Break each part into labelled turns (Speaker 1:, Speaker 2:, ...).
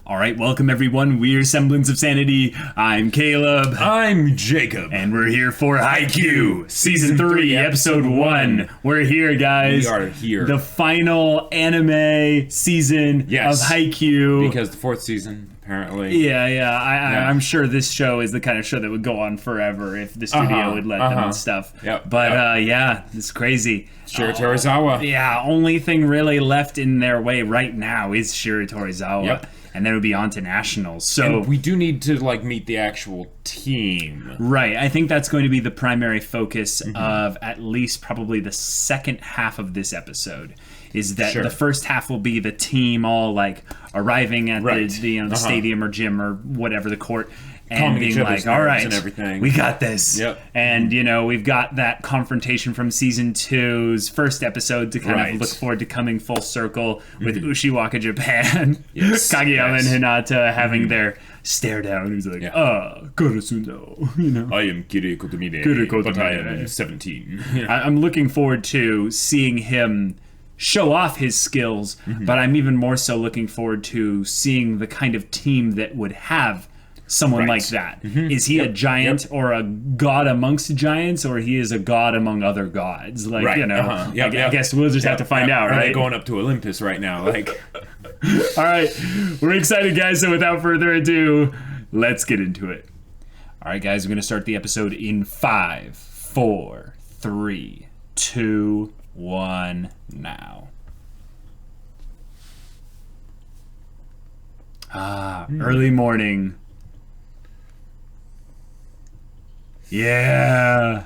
Speaker 1: All right, welcome everyone. We're Semblance of Sanity. I'm Caleb.
Speaker 2: I'm Jacob.
Speaker 1: And we're here for Haikyuu, Season 3, Episode 1. We're here, guys.
Speaker 2: We are here.
Speaker 1: The final anime season of Haikyuu.
Speaker 2: Because the fourth season, apparently.
Speaker 1: Yeah. I'm sure this show is the kind of show that would go on forever if the studio would let them and stuff. But it's crazy.
Speaker 2: Shiratorizawa.
Speaker 1: Yeah, only thing really left in their way right now is Shiratorizawa.
Speaker 2: Yep.
Speaker 1: And then it would be on to nationals. So
Speaker 2: and we do need to meet the actual team.
Speaker 1: Right. I think that's going to be the primary focus of at least probably the second half of this episode. Is that the first half will be the team all arriving at the stadium or gym or whatever, the court, and being like, all right,
Speaker 2: and everything.
Speaker 1: We got this.
Speaker 2: Yep.
Speaker 1: And we've got that confrontation from season 2's first episode to kind of look forward to coming full circle with Ushijima, Japan, Kageyama and Hinata having their stare down. Who's like, Kurosuno,
Speaker 2: I am Kiri Kotomine, but I am 17.
Speaker 1: I'm looking forward to seeing him show off his skills, but I'm even more so looking forward to seeing the kind of team that would have someone like that. Is he a giant or a god amongst giants, or he is a god among other gods? I guess we'll just have to find out, right?
Speaker 2: They're going up to Olympus right now.
Speaker 1: All right, we're excited, guys, so without further ado, let's get into it. All right, guys, we're going to start the episode in 5, 4, 3, 2, 1, now. Early morning. Yeah,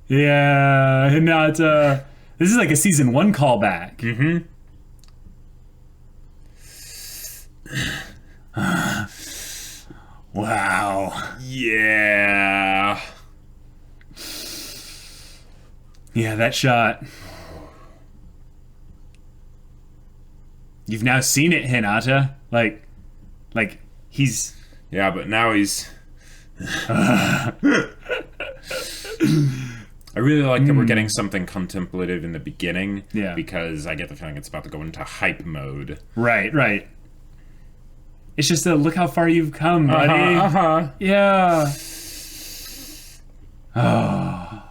Speaker 1: Hinata. This is like a season 1 callback. Wow.
Speaker 2: Yeah,
Speaker 1: that shot. You've now seen it, Hinata. Like he's...
Speaker 2: Yeah, but now he's... I really like that we're getting something contemplative in the beginning.
Speaker 1: Yeah.
Speaker 2: Because I get the feeling it's about to go into hype mode.
Speaker 1: Right. It's just look how far you've come, buddy. Yeah. Oh,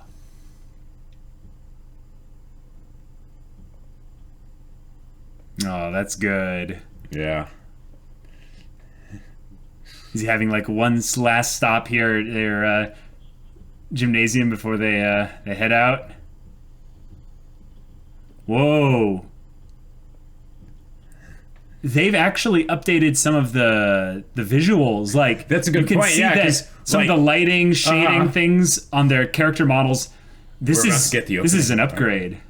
Speaker 1: that's good.
Speaker 2: Yeah.
Speaker 1: Is he having one last stop here at their gymnasium before they head out? Whoa. They've actually updated some of the visuals.
Speaker 2: That's a good point.
Speaker 1: You can see that some of the lighting, shading things on their character models. This is an upgrade.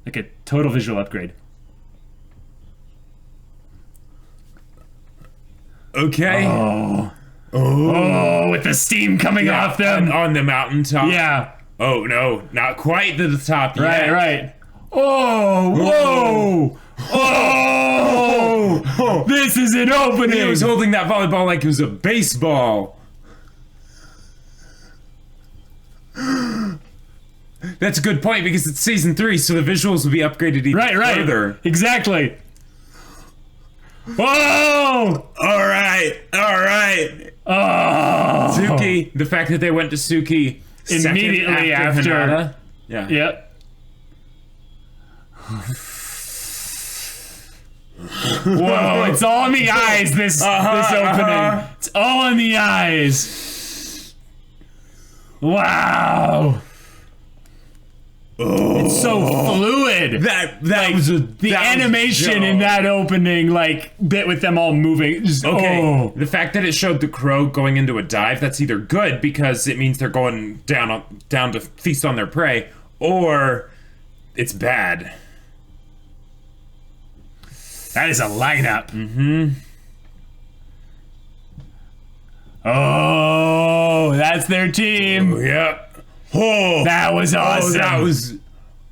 Speaker 1: Like a total visual upgrade.
Speaker 2: Okay.
Speaker 1: Oh, with the steam coming off them.
Speaker 2: On the mountaintop.
Speaker 1: Yeah.
Speaker 2: Oh, no. Not quite to the top yet.
Speaker 1: Right. Oh, whoa. Oh, this is an opening.
Speaker 2: He was holding that volleyball like it was a baseball. That's a good point because it's season 3, so the visuals will be upgraded even further.
Speaker 1: Exactly. Whoa!
Speaker 2: All right.
Speaker 1: Oh,
Speaker 2: Suki. The fact that they went to Suki
Speaker 1: immediately after
Speaker 2: Hinata. Yeah.
Speaker 1: Yep. Whoa! It's all in the eyes. This opening. It's all in the eyes. Wow.
Speaker 2: Oh.
Speaker 1: It's so fluid.
Speaker 2: That was
Speaker 1: the animation in that opening, bit with them all moving.
Speaker 2: The fact that it showed the crow going into a dive, that's either good because it means they're going down to feast on their prey, or it's bad.
Speaker 1: That is a lineup. Oh, that's their team.
Speaker 2: Oh, yeah.
Speaker 1: Oh, that was awesome.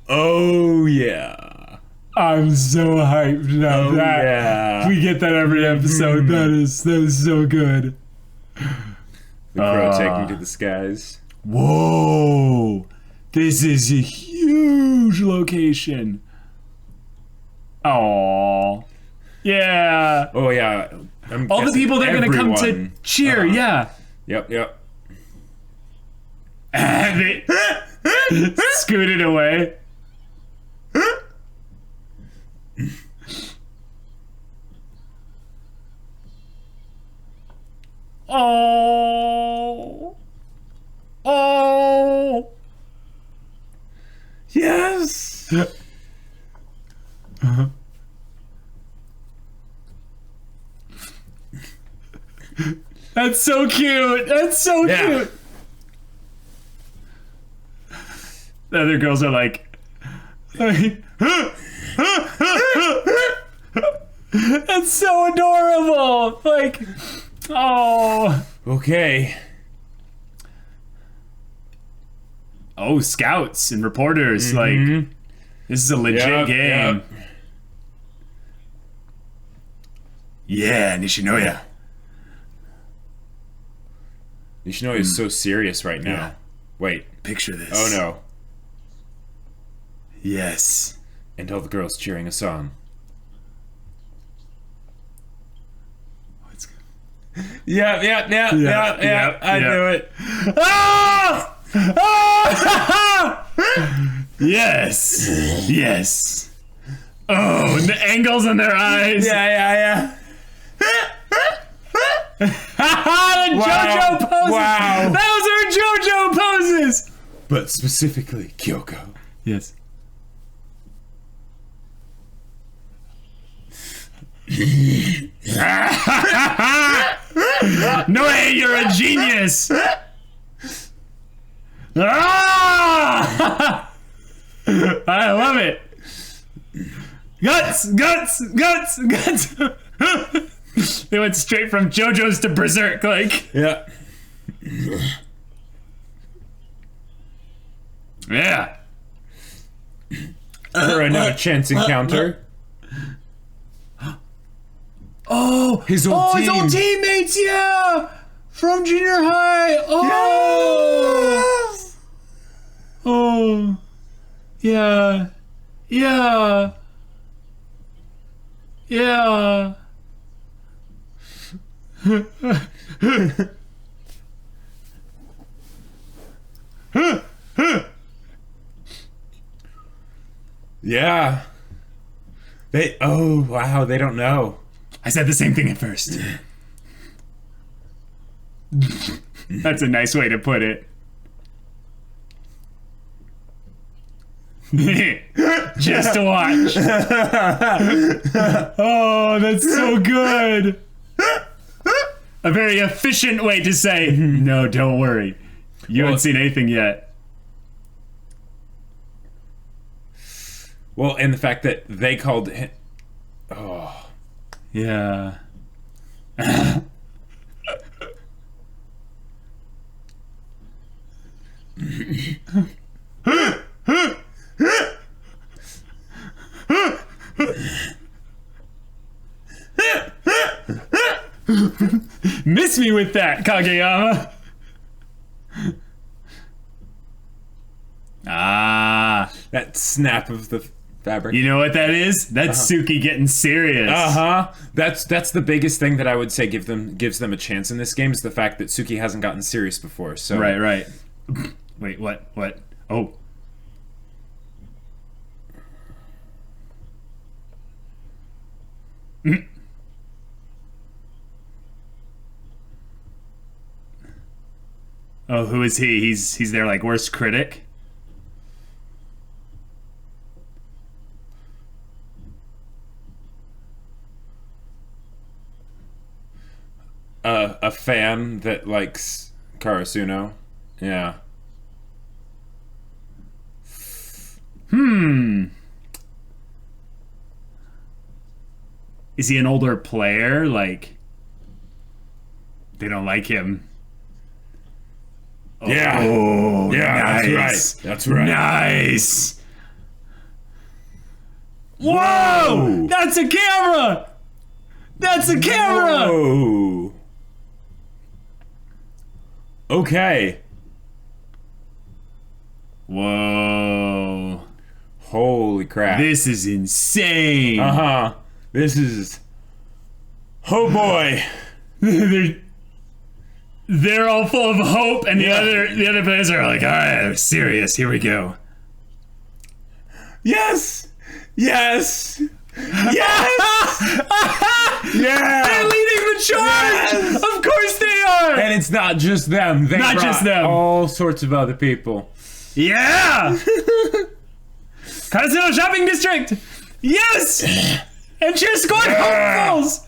Speaker 2: Oh, yeah.
Speaker 1: I'm so hyped now.
Speaker 2: Yeah.
Speaker 1: We get that every episode. That is so good.
Speaker 2: The crow taking to the skies.
Speaker 1: Whoa. This is a huge location. Aww. Yeah.
Speaker 2: Oh yeah.
Speaker 1: All the people that are gonna come to cheer. Yeah.
Speaker 2: Yep.
Speaker 1: They scooted away. Oh. Oh.
Speaker 2: Yes.
Speaker 1: That's so cute. That's so cute. The other girls are like, that's so adorable. Like, oh.
Speaker 2: Okay.
Speaker 1: Oh, scouts and reporters. Like, this is a legit game. Yeah, Nishinoya.
Speaker 2: Nishinoya is so serious right now.
Speaker 1: Yeah.
Speaker 2: Wait.
Speaker 1: Picture this.
Speaker 2: Oh no.
Speaker 1: Yes.
Speaker 2: And all the girls cheering us on.
Speaker 1: What's
Speaker 2: Yeah. I knew it.
Speaker 1: Ah! Ah! Yes. Yes. Oh, and the angles in their eyes.
Speaker 2: Yeah.
Speaker 1: The JoJo poses.
Speaker 2: Wow.
Speaker 1: Those are JoJo poses.
Speaker 2: But specifically, Kyoko.
Speaker 1: Yes. No way, you're a genius. Ah! I love it. Guts. They went straight from JoJo's to Berserk, like.
Speaker 2: Yeah.
Speaker 1: Yeah.
Speaker 2: For another chance encounter.
Speaker 1: Oh,
Speaker 2: his old
Speaker 1: his old teammates, yeah, from junior high. Oh, oh, yeah.
Speaker 2: Yeah. Oh wow, they don't know.
Speaker 1: I said the same thing at first. That's a nice way to put it. Just to watch. Oh, that's so good. A very efficient way to say, no, don't worry. You haven't seen anything yet.
Speaker 2: Well, and the fact that they called him... Oh.
Speaker 1: Yeah. Miss me with that, Kageyama. Ah.
Speaker 2: That snap of the fabric.
Speaker 1: You know what that is? That's Suki getting serious.
Speaker 2: That's the biggest thing that I would say gives them a chance in this game is the fact that Suki hasn't gotten serious before. So
Speaker 1: Right. Wait, what? Oh. Oh, who is he? He's their like worst critic.
Speaker 2: A fan that likes Karasuno. Yeah.
Speaker 1: Is he an older player? Like, they don't like him.
Speaker 2: Yeah.
Speaker 1: Oh,
Speaker 2: Yeah,
Speaker 1: nice.
Speaker 2: That's right.
Speaker 1: Nice. Whoa! That's a camera! That's a camera!
Speaker 2: Whoa. Okay.
Speaker 1: Whoa.
Speaker 2: Holy crap.
Speaker 1: This is insane.
Speaker 2: This is Oh boy.
Speaker 1: They're all full of hope, and the other players are like, all right, serious, here we go.
Speaker 2: Yes! Yes! Yes! Yeah!
Speaker 1: They're leading the charge!
Speaker 2: Yes!
Speaker 1: Of course they are!
Speaker 2: And it's not just them. They
Speaker 1: Not just them.
Speaker 2: all sorts of other people.
Speaker 1: Yeah! Casino Shopping District! Yes! And Cheer Squad hopefuls!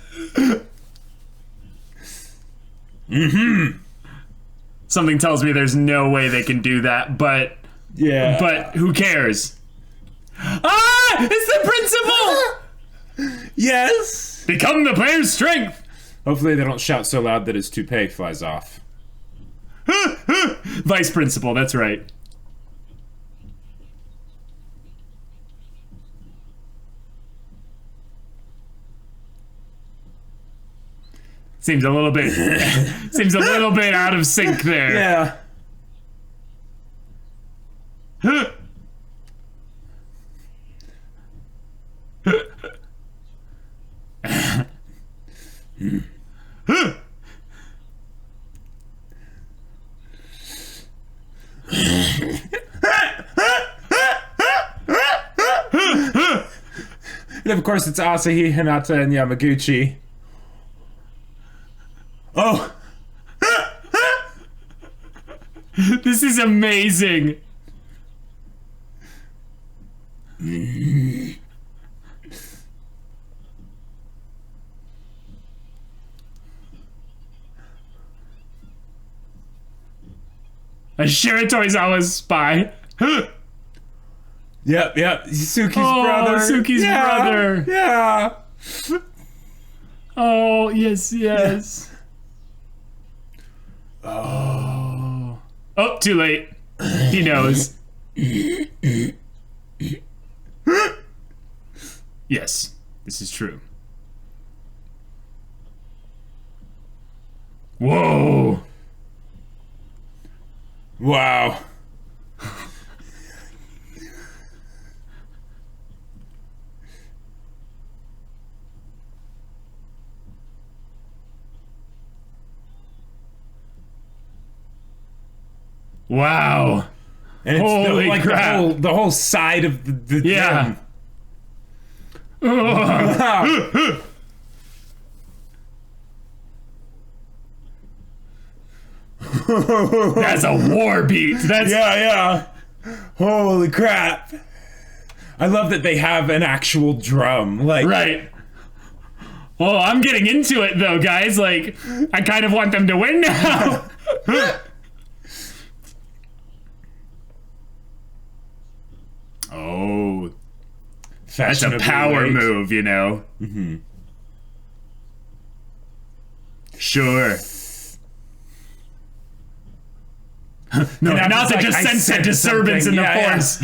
Speaker 1: Mm-hmm. Something tells me there's no way they can do that, but who cares? Ah! It's the principal!
Speaker 2: Yes!
Speaker 1: Become the player's strength!
Speaker 2: Hopefully they don't shout so loud that his toupee flies off.
Speaker 1: Vice principal, that's right. Seems a little bit out of sync there.
Speaker 2: Yeah. And of course it's Asahi, Hinata, and Yamaguchi. Oh!
Speaker 1: This is amazing. A Shiratorizawa's spy.
Speaker 2: Yep. Suki's brother.
Speaker 1: Suki's brother.
Speaker 2: Yeah.
Speaker 1: Oh, yes. Oh, too late. He knows. Yes, this is true. Whoa.
Speaker 2: Wow.
Speaker 1: Wow.
Speaker 2: And it's
Speaker 1: Holy crap.
Speaker 2: the whole side of the
Speaker 1: yeah.
Speaker 2: Wow.
Speaker 1: That's a war beat. That's
Speaker 2: yeah. Holy crap. I love that they have an actual drum. Like
Speaker 1: right. Well, I'm getting into it though, guys. Like, I kind of want them to win now. Oh, that's a power move, you know. Mm-hmm. Sure. No, Hinata just sensed a disturbance in the force.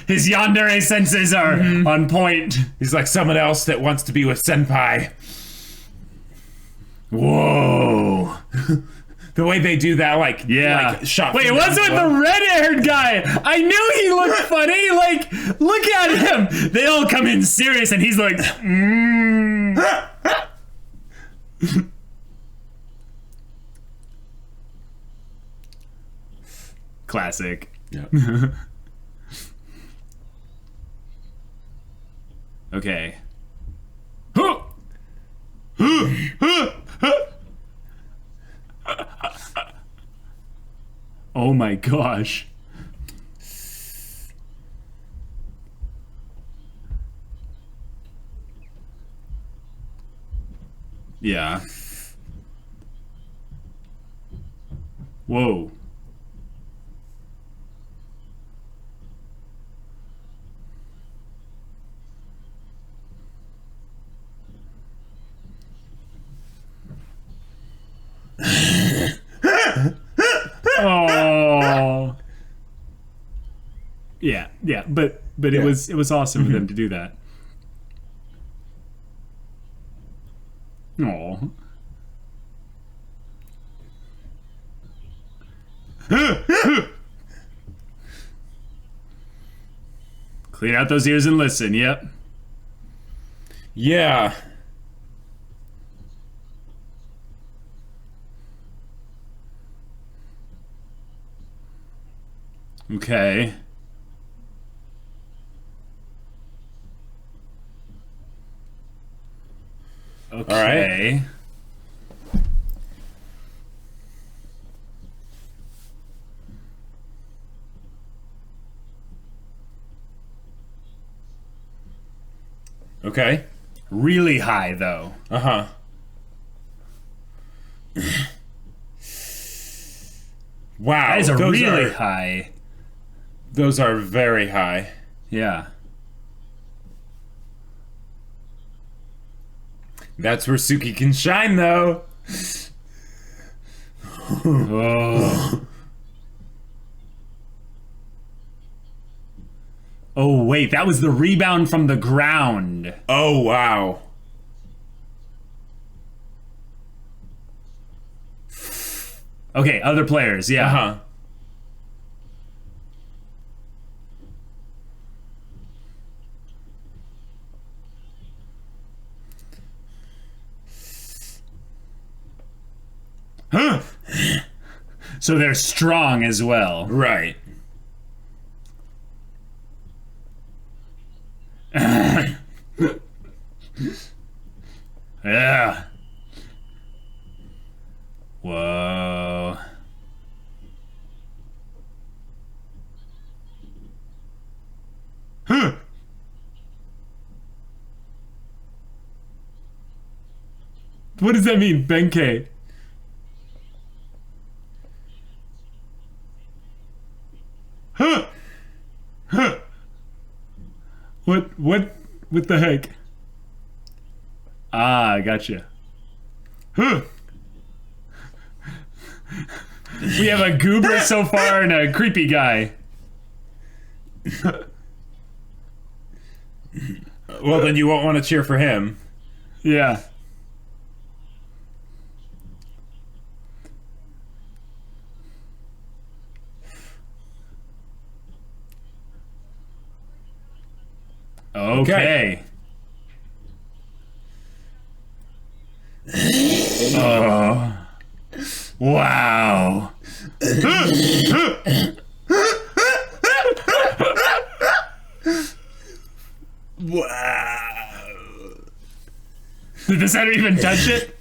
Speaker 1: His yandere senses are on point.
Speaker 2: He's like someone else that wants to be with Senpai.
Speaker 1: Whoa.
Speaker 2: The way they do that, like shot.
Speaker 1: Wait, it wasn't with the red-haired guy. I knew he looked funny. Like, look at him. They all come in serious, and he's like, Classic.
Speaker 2: Yep.
Speaker 1: Okay. Oh my gosh. Yeah. Whoa. Oh. Yeah, but it was awesome for them to do that. Oh. Clean out those ears and listen. Yep.
Speaker 2: Yeah.
Speaker 1: Okay. Okay.
Speaker 2: Okay.
Speaker 1: Really high, though.
Speaker 2: Uh-huh. Wow.
Speaker 1: That is a
Speaker 2: those
Speaker 1: really
Speaker 2: are,
Speaker 1: high.
Speaker 2: Those are very high.
Speaker 1: Yeah.
Speaker 2: That's where Suki can shine, though.
Speaker 1: Oh. Oh, wait. That was the rebound from the ground.
Speaker 2: Oh, wow.
Speaker 1: Okay, other players. Yeah.
Speaker 2: Uh-huh.
Speaker 1: Huh. So they're strong as well.
Speaker 2: Right.
Speaker 1: Yeah. Whoa. Huh. What does that mean, Benkei? Huh. Huh. What the heck? Ah, I gotcha. Huh. We have a goober so far and a creepy guy.
Speaker 2: Well, then you won't want to cheer for him.
Speaker 1: Yeah. Okay. Oh. Wow.
Speaker 2: Wow.
Speaker 1: Did the center even touch it?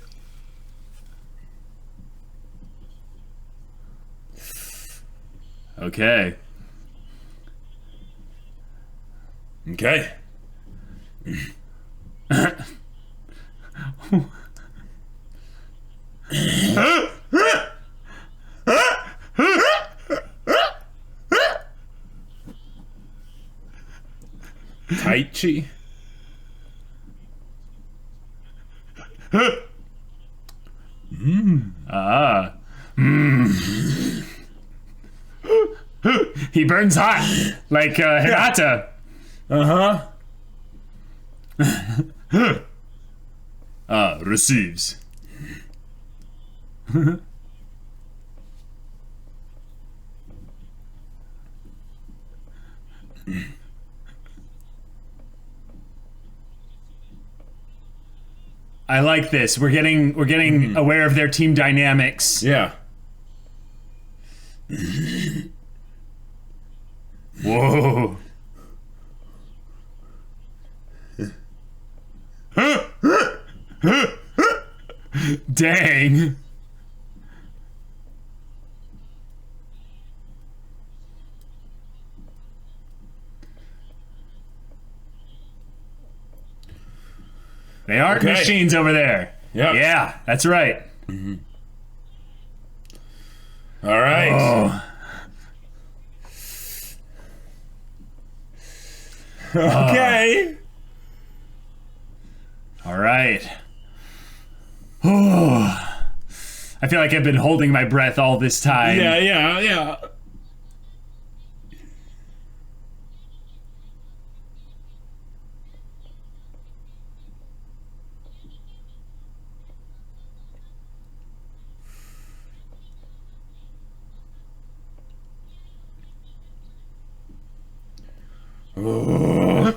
Speaker 1: Okay.
Speaker 2: Okay. Taichi.
Speaker 1: Ah. He burns hot, like Hinata.
Speaker 2: Uh-huh.
Speaker 1: Receives. I like this. We're getting aware of their team dynamics.
Speaker 2: Yeah.
Speaker 1: Whoa. Dang. They aren't
Speaker 2: Okay.
Speaker 1: machines over there.
Speaker 2: Yeah.
Speaker 1: Yeah, that's right.
Speaker 2: All right.
Speaker 1: Oh.
Speaker 2: Okay.
Speaker 1: All right. Oh. I feel like I've been holding my breath all this time.
Speaker 2: Yeah. Oh.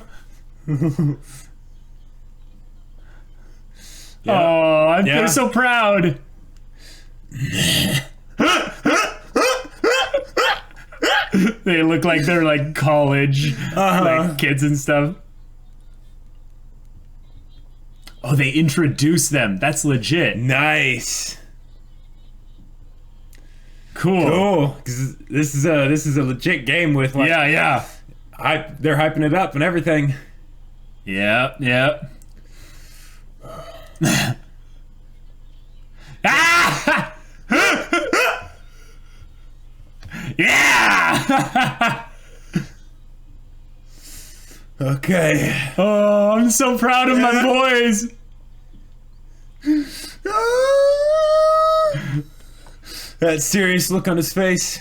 Speaker 1: Oh,
Speaker 2: Yeah.
Speaker 1: they're so proud. They look like they're like college like kids and stuff. Oh, they introduce them. That's legit.
Speaker 2: Nice.
Speaker 1: Cool.
Speaker 2: Because this is a legit game with like
Speaker 1: Yeah.
Speaker 2: they're hyping it up and everything.
Speaker 1: Yeah. Ah! Yeah!
Speaker 2: Okay.
Speaker 1: Oh, I'm so proud of my boys.
Speaker 2: That serious look on his face.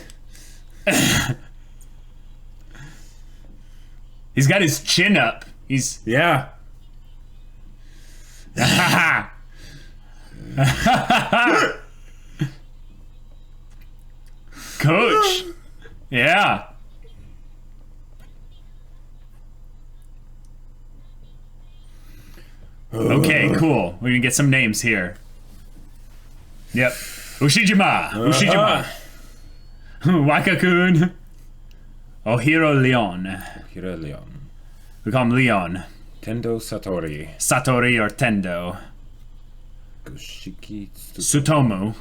Speaker 1: He's got his chin up. He's
Speaker 2: Yeah.
Speaker 1: Coach. Yeah. Okay, cool. We're gonna get some names here. Yep. Ushijima. Wakakun. Ohiro Leon.
Speaker 2: Hiro Leon.
Speaker 1: We call him Leon.
Speaker 2: Tendo Satori.
Speaker 1: Satori or Tendo.
Speaker 2: Goshiki
Speaker 1: Tsutomu.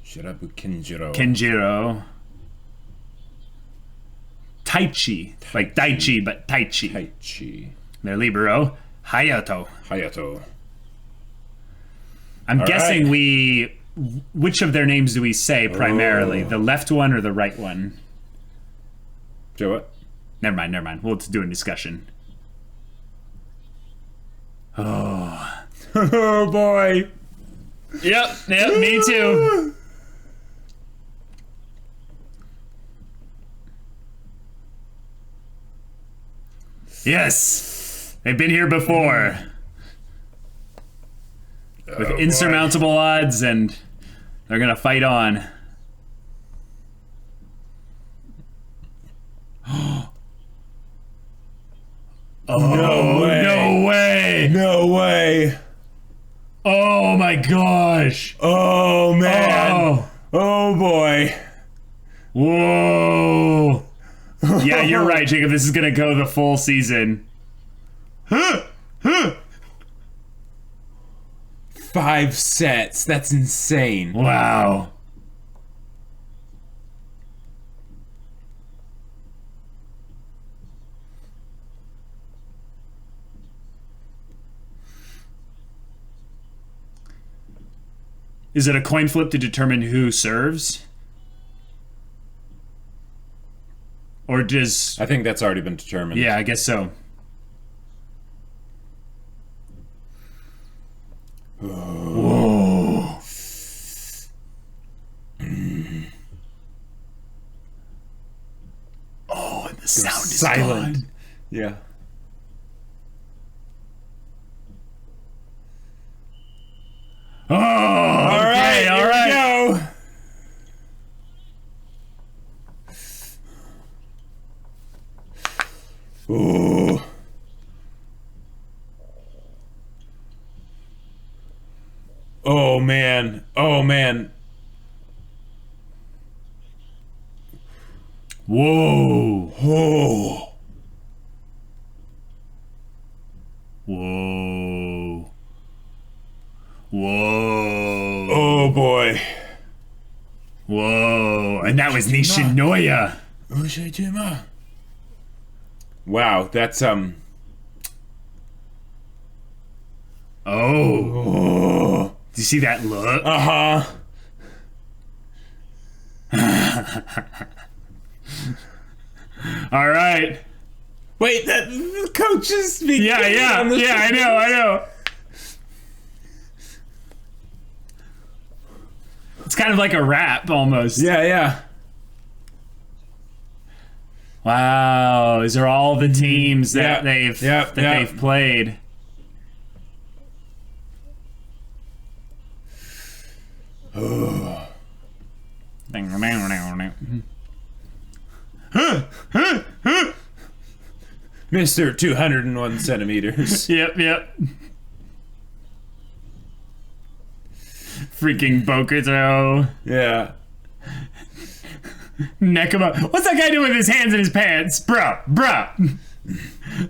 Speaker 2: Shirabu Kenjiro.
Speaker 1: Kenjiro. Taichi. Like Daichi, but Taichi.
Speaker 2: Haichi.
Speaker 1: Their libero. Hayato.
Speaker 2: Hayato.
Speaker 1: I'm
Speaker 2: All
Speaker 1: guessing
Speaker 2: right.
Speaker 1: which of their names do we say primarily? The left one or the right one?
Speaker 2: Joe, what?
Speaker 1: Never mind. We'll do a discussion. Oh.
Speaker 2: Oh boy.
Speaker 1: Yep, me too. Yes! They've been here before. With insurmountable odds, and they're gonna fight on. Oh,
Speaker 2: No way.
Speaker 1: No way!
Speaker 2: No way.
Speaker 1: Oh my gosh!
Speaker 2: Oh man.
Speaker 1: Oh!
Speaker 2: Oh boy.
Speaker 1: Whoa! Yeah, you're right, Jacob. This is gonna go the full season.
Speaker 2: 5 sets. That's insane.
Speaker 1: Wow. Is it a coin flip to determine who serves? Or does...
Speaker 2: I think that's already been determined.
Speaker 1: Yeah, I guess so. Whoa. Oh, and the sound is
Speaker 2: silent.
Speaker 1: gone.
Speaker 2: Yeah.
Speaker 1: Oh, okay, all right.
Speaker 2: Go. Ooh. Oh man. Oh man.
Speaker 1: Whoa.
Speaker 2: Oh.
Speaker 1: Whoa. Whoa.
Speaker 2: Oh boy.
Speaker 1: Whoa. And that was Nishinoya.
Speaker 2: Ushijima. Wow, that's
Speaker 1: Oh.
Speaker 2: Oh.
Speaker 1: Do you see that look?
Speaker 2: Uh-huh.
Speaker 1: All right.
Speaker 2: Wait, that the coach is speaking.
Speaker 1: Yeah,
Speaker 2: on the
Speaker 1: I know. It's kind of like a rap almost.
Speaker 2: Yeah.
Speaker 1: Wow, these are all the teams that
Speaker 2: Yeah.
Speaker 1: they've played.
Speaker 2: Mr. 201 centimeters.
Speaker 1: Yep. Freaking Bokuto.
Speaker 2: Yeah.
Speaker 1: Nekoma. What's that guy doing with his hands in his pants? Bruh.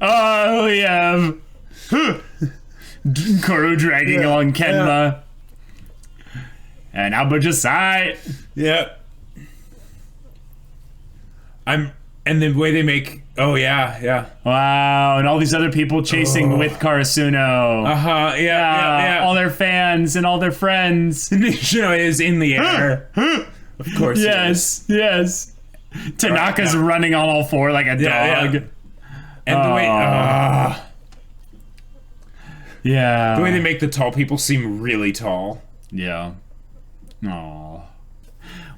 Speaker 1: Oh, we have Koro dragging on Kenma. And Abujasai.
Speaker 2: Yeah. And the way they make... Oh, yeah.
Speaker 1: Wow, and all these other people chasing with Karasuno.
Speaker 2: Yeah.
Speaker 1: All their fans and all their friends.
Speaker 2: Nishino is in the air. Of course.
Speaker 1: Yes. Tanaka's running on all four like a dog.
Speaker 2: Yeah. And the way...
Speaker 1: Yeah.
Speaker 2: The way they make the tall people seem really tall.
Speaker 1: Yeah. Aww.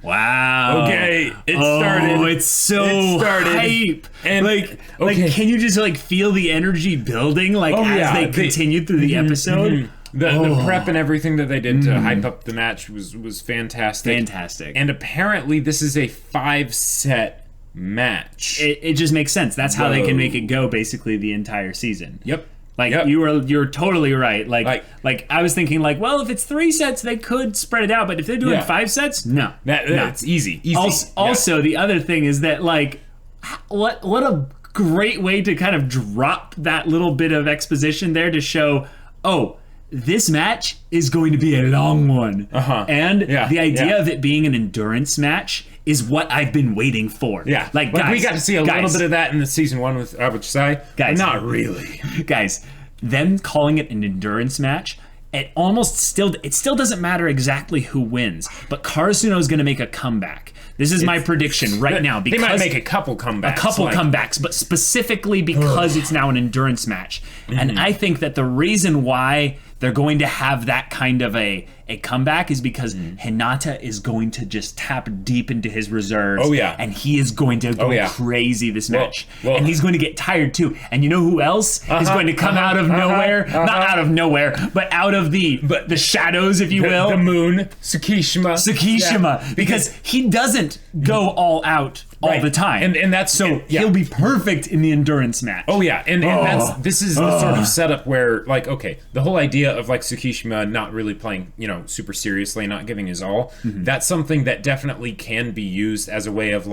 Speaker 1: Wow.
Speaker 2: Okay, it started.
Speaker 1: Oh, it's so hype. And like, can you just like feel the energy building as they continued through the episode?
Speaker 2: The prep and everything that they did to hype up the match was fantastic.
Speaker 1: And
Speaker 2: apparently this is a 5-set match.
Speaker 1: It just makes sense. That's how they can make it go basically the entire season.
Speaker 2: Yep.
Speaker 1: You're totally right. Like I was thinking well, if it's 3 sets they could spread it out, but if they're doing 5 sets, no.
Speaker 2: It's easy.
Speaker 1: Also the other thing is that what a great way to kind of drop that little bit of exposition there to show, this match is going to be a long one. And the idea of it being an endurance match is what I've been waiting for.
Speaker 2: Yeah.
Speaker 1: Guys,
Speaker 2: we got to see a little bit of that in the season 1 with Abujasai.
Speaker 1: Guys.
Speaker 2: Not really.
Speaker 1: Guys, them calling it an endurance match, it still doesn't matter exactly who wins, but Karasuno is going to make a comeback. This is my prediction right now. Because
Speaker 2: they might make a couple comebacks.
Speaker 1: But specifically because it's now an endurance match. And I think that the reason why they're going to have that kind of a comeback is because Hinata is going to just tap deep into his reserves.
Speaker 2: Oh, yeah.
Speaker 1: And he is going to go crazy this match. And he's going to get tired too. And you know who else is going to come out of nowhere? Not out of nowhere, but out of the shadows, if you will.
Speaker 2: The moon, Tsukishima.
Speaker 1: Yeah. Because he doesn't go all out all the time.
Speaker 2: And that's
Speaker 1: he'll be perfect in the endurance match.
Speaker 2: Oh yeah, and this is the sort of setup where the whole idea of Tsukishima not really playing, super seriously, not giving his all, that's something that definitely can be used as a way of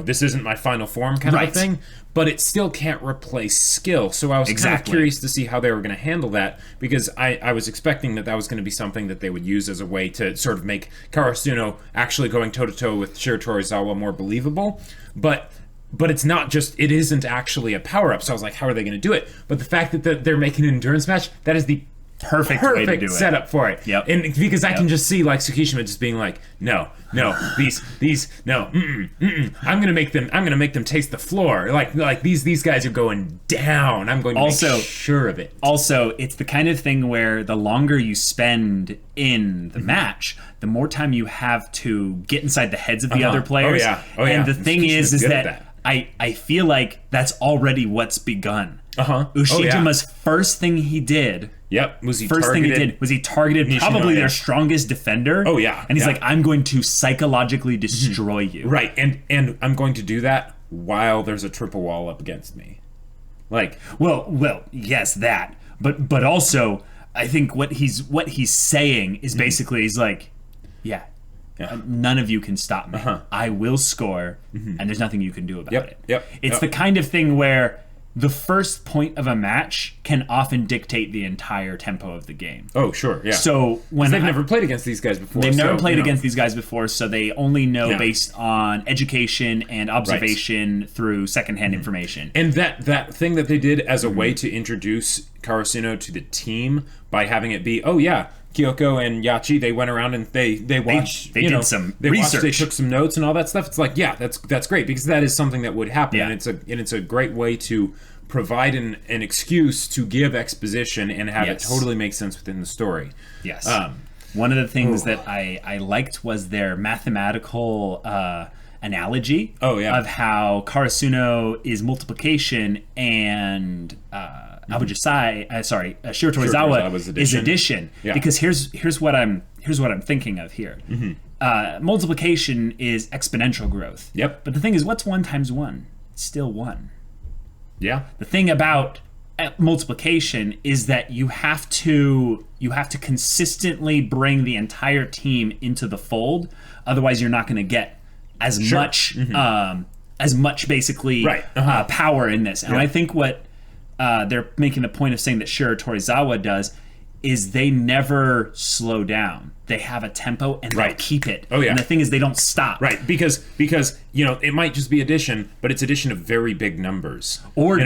Speaker 2: this isn't my final form kind of thing, but it still can't replace skill. So I was kind of curious to see how they were going to handle that, because I was expecting that was going to be something that they would use as a way to sort of make Karasuno actually going toe-to-toe with Shiratorizawa more believable. But it's not just, it isn't actually a power-up, so I was like, how are they going to do it? But the fact that they're making an endurance match, that is the perfect way to do it. Setup for it.
Speaker 1: Yep.
Speaker 2: And because I can just see Tsukishima just being no, I'm gonna make them taste the floor. These guys are going down. I'm going to make sure of it.
Speaker 1: Also, it's the kind of thing where the longer you spend in the match, the more time you have to get inside the heads of the other players. And the thing is that I feel like that's already what's begun. Ushijima's first thing he did.
Speaker 2: Yep. Was he
Speaker 1: targeted probably their strongest defender.
Speaker 2: Oh yeah.
Speaker 1: And he's like, I'm going to psychologically destroy you.
Speaker 2: Right. And I'm going to do that while there's a triple wall up against me.
Speaker 1: Well, yes, that. But also, I think what he's saying is basically he's like, none of you can stop me. I will score, and there's nothing you can do about it. It's the kind of thing where the first point of a match can often dictate the entire tempo of the game.
Speaker 2: Oh, sure, yeah.
Speaker 1: So when
Speaker 2: they've never played against these guys before.
Speaker 1: They've never played against these guys before, so they only know based on education and observation through secondhand information.
Speaker 2: And that thing that they did as a way to introduce Karasuno to the team by having it be, Kyoko and Yachi, they went around and they watched.
Speaker 1: They did some research.
Speaker 2: They took some notes and all that stuff. It's like, that's great, because that is something that would happen, and it's a great way to provide an excuse to give exposition and have it totally make sense within the story.
Speaker 1: Yes. One of the things that I liked was their mathematical analogy of how Karasuno is multiplication and Shiratorizawa is addition. Yeah. Because here's what I'm thinking of here. Multiplication is exponential growth.
Speaker 2: Yep.
Speaker 1: But the thing is, what's 1 times 1? It's still 1.
Speaker 2: Yeah.
Speaker 1: The thing about multiplication is that you have to consistently bring the entire team into the fold. Otherwise, you're not going to get as much basically power in this. And I think what they're making the point of saying that Shiratorizawa does is they never slow down. They have a tempo and they keep it.
Speaker 2: Oh, yeah.
Speaker 1: And the thing is, they don't stop.
Speaker 2: Right, because it might just be addition, but it's addition of very big numbers.
Speaker 1: Or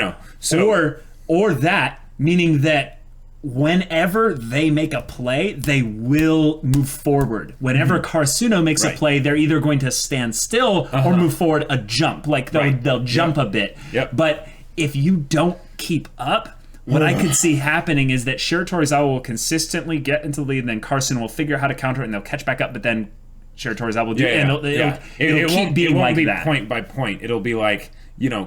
Speaker 1: that, meaning that whenever they make a play, they will move forward. Whenever Karasuno makes a play, they're either going to stand still or move forward a jump. Like they'll jump a bit.
Speaker 2: Yep.
Speaker 1: But if you don't keep up, what I could see happening is that Shiratorizawa will consistently get into the lead, and then Carson will figure out how to counter it, and they'll catch back up, but then Shiratorizawa will do it. And it'll keep being like that. It won't be
Speaker 2: point by point. It'll be like,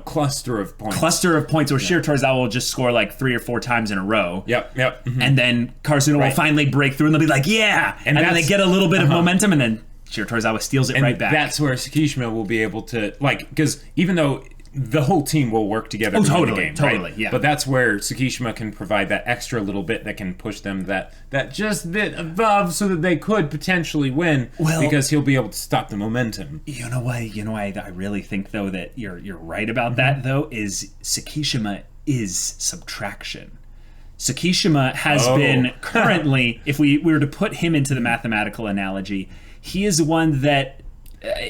Speaker 2: cluster of points.
Speaker 1: Cluster of points where Shiratorizawa will just score like 3 or 4 times in a row.
Speaker 2: Yep. Mm-hmm.
Speaker 1: And then Carson will finally break through, and they'll be like, yeah! And then they get a little bit of momentum, and then Shiratorizawa steals it right back.
Speaker 2: That's where Tsukishima will be able to, because even though the whole team will work together to win the game, right?
Speaker 1: Yeah.
Speaker 2: But that's where Tsukishima can provide that extra little bit that can push them that just bit above so that they could potentially win, because he'll be able to stop the momentum.
Speaker 1: You know why I really think, though, that you're right about that, though, is Tsukishima is subtraction. Tsukishima has been currently, if we were to put him into the mathematical analogy, he is one that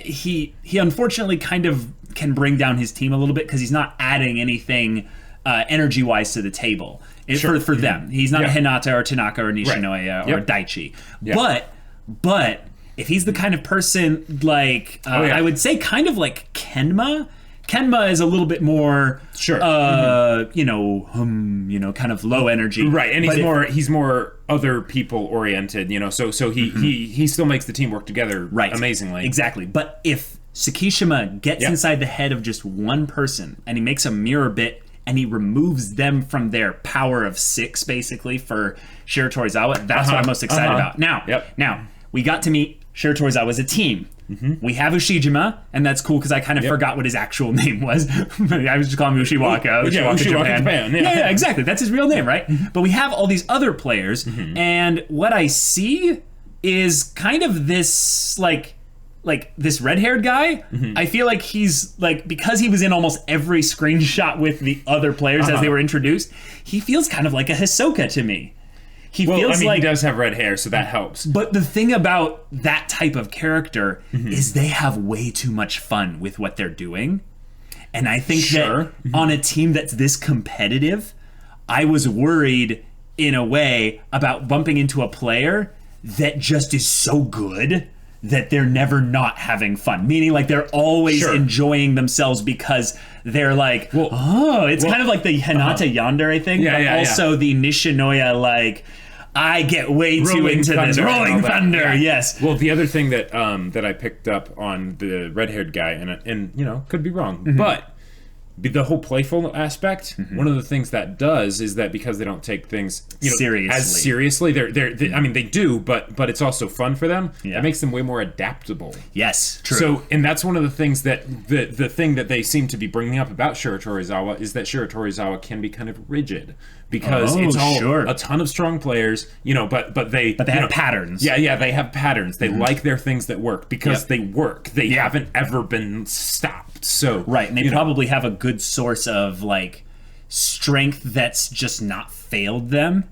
Speaker 1: he unfortunately kind of can bring down his team a little bit because he's not adding anything energy-wise to the table for them. He's not a Hinata or Tanaka or Nishinoya or Daichi. But if he's the kind of person like I would say kind of like Kenma. Kenma is a little bit more kind of low energy.
Speaker 2: Right, and he's more other people oriented, so he still makes the team work together amazingly.
Speaker 1: Exactly. But if Tsukishima gets inside the head of just one person and he makes a mirror bit and he removes them from their power of 6 basically for Shiratorizawa, that's what I'm most excited about. Now, we got to meet Shiratorizawa as a team. We have Ushijima, and that's cool because I kind of forgot what his actual name was. I was just calling him Ushiwaka. Ushiwaka Japan. Yeah, exactly. That's his real name, right? But we have all these other players, and what I see is kind of this like this red-haired guy. I feel like he's like, because he was in almost every screenshot with the other players as they were introduced, he feels kind of like a Hisoka to me. He
Speaker 2: does have red hair, so that helps.
Speaker 1: But the thing about that type of character is they have way too much fun with what they're doing. And I think that on a team that's this competitive, I was worried in a way about bumping into a player that just is so good that they're never not having fun. Meaning like they're always enjoying themselves because they're like, it's kind of like the Hinata Yandere thing, but also the Nishinoya like, I get way too into this. Rolling Thunder, yes.
Speaker 2: Well, the other thing that that I picked up on the red-haired guy, and could be wrong, but the whole playful aspect, one of the things that does is that because they don't take things as seriously, they do, but it's also fun for them. It makes them way more adaptable.
Speaker 1: Yes, true.
Speaker 2: So, and that's one of the things that the thing that they seem to be bringing up about Shiratorizawa is that Shiratorizawa can be kind of rigid because it's all a ton of strong players, but they
Speaker 1: have patterns.
Speaker 2: Yeah, they have patterns. They like their things that work because they work. They haven't ever been stopped. So
Speaker 1: and they probably have a good source of like strength that's just not failed them.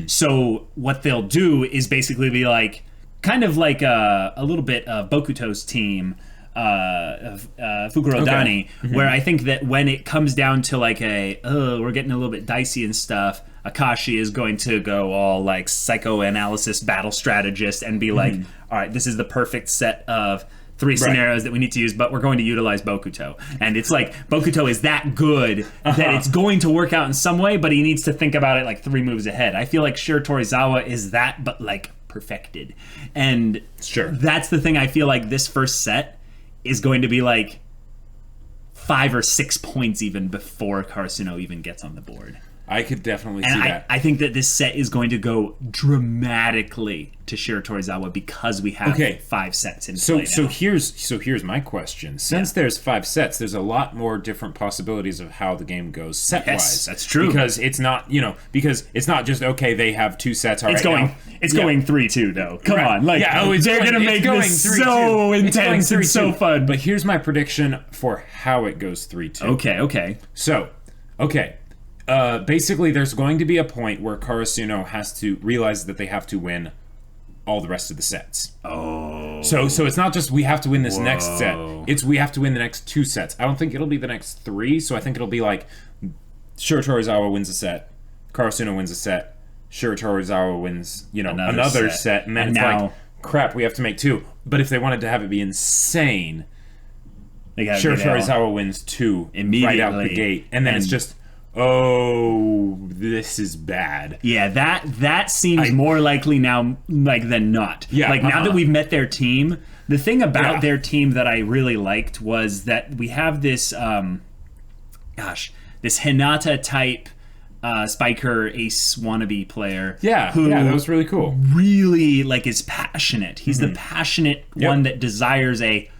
Speaker 1: So what they'll do is basically be like kind of like a little bit of Bokuto's team of Fukurodani, where I think that when it comes down to like we're getting a little bit dicey and stuff, Akashi is going to go all like psychoanalysis battle strategist and be like, all right, this is the perfect set of 3 scenarios that we need to use, but we're going to utilize Bokuto. And it's like, Bokuto is that good that it's going to work out in some way, but he needs to think about it like 3 moves ahead. I feel like Shiratorizawa is that, but like perfected. And that's the thing. I feel like this first set is going to be like 5 or 6 points even before Karasuno even gets on the board.
Speaker 2: I could definitely see
Speaker 1: And
Speaker 2: that.
Speaker 1: I think that this set is going to go dramatically to Shiratorizawa because we have 5 sets in play now.
Speaker 2: Here's my question. Since there's 5 sets, there's a lot more different possibilities of how the game goes set wise.
Speaker 1: Yes, that's true.
Speaker 2: Because it's not just they have 2 sets already.
Speaker 1: It's going 3-2 though. Come on, like they're gonna make this so intense and so fun.
Speaker 2: But here's my prediction for how it goes 3-2.
Speaker 1: Okay.
Speaker 2: So, basically, there's going to be a point where Karasuno has to realize that they have to win all the rest of the sets.
Speaker 1: Oh.
Speaker 2: So it's not just we have to win this next set. It's we have to win the next 2 sets. I don't think it'll be the next 3, so I think it'll be like Shiratorizawa wins a set, Karasuno wins a set, Shiratorizawa wins, another set, and then it's
Speaker 1: now,
Speaker 2: like, crap, we have to make 2. But if they wanted to have it be insane, Shiratorizawa wins 2
Speaker 1: immediately
Speaker 2: right out the gate, and then it's just, oh, this is bad.
Speaker 1: Yeah, that seems more likely now than not.
Speaker 2: Yeah,
Speaker 1: now that we've met their team, the thing about their team that I really liked was that we have this this Hinata type Spiker Ace wannabe player.
Speaker 2: Who that was really cool.
Speaker 1: Really is passionate. He's the passionate one that desires a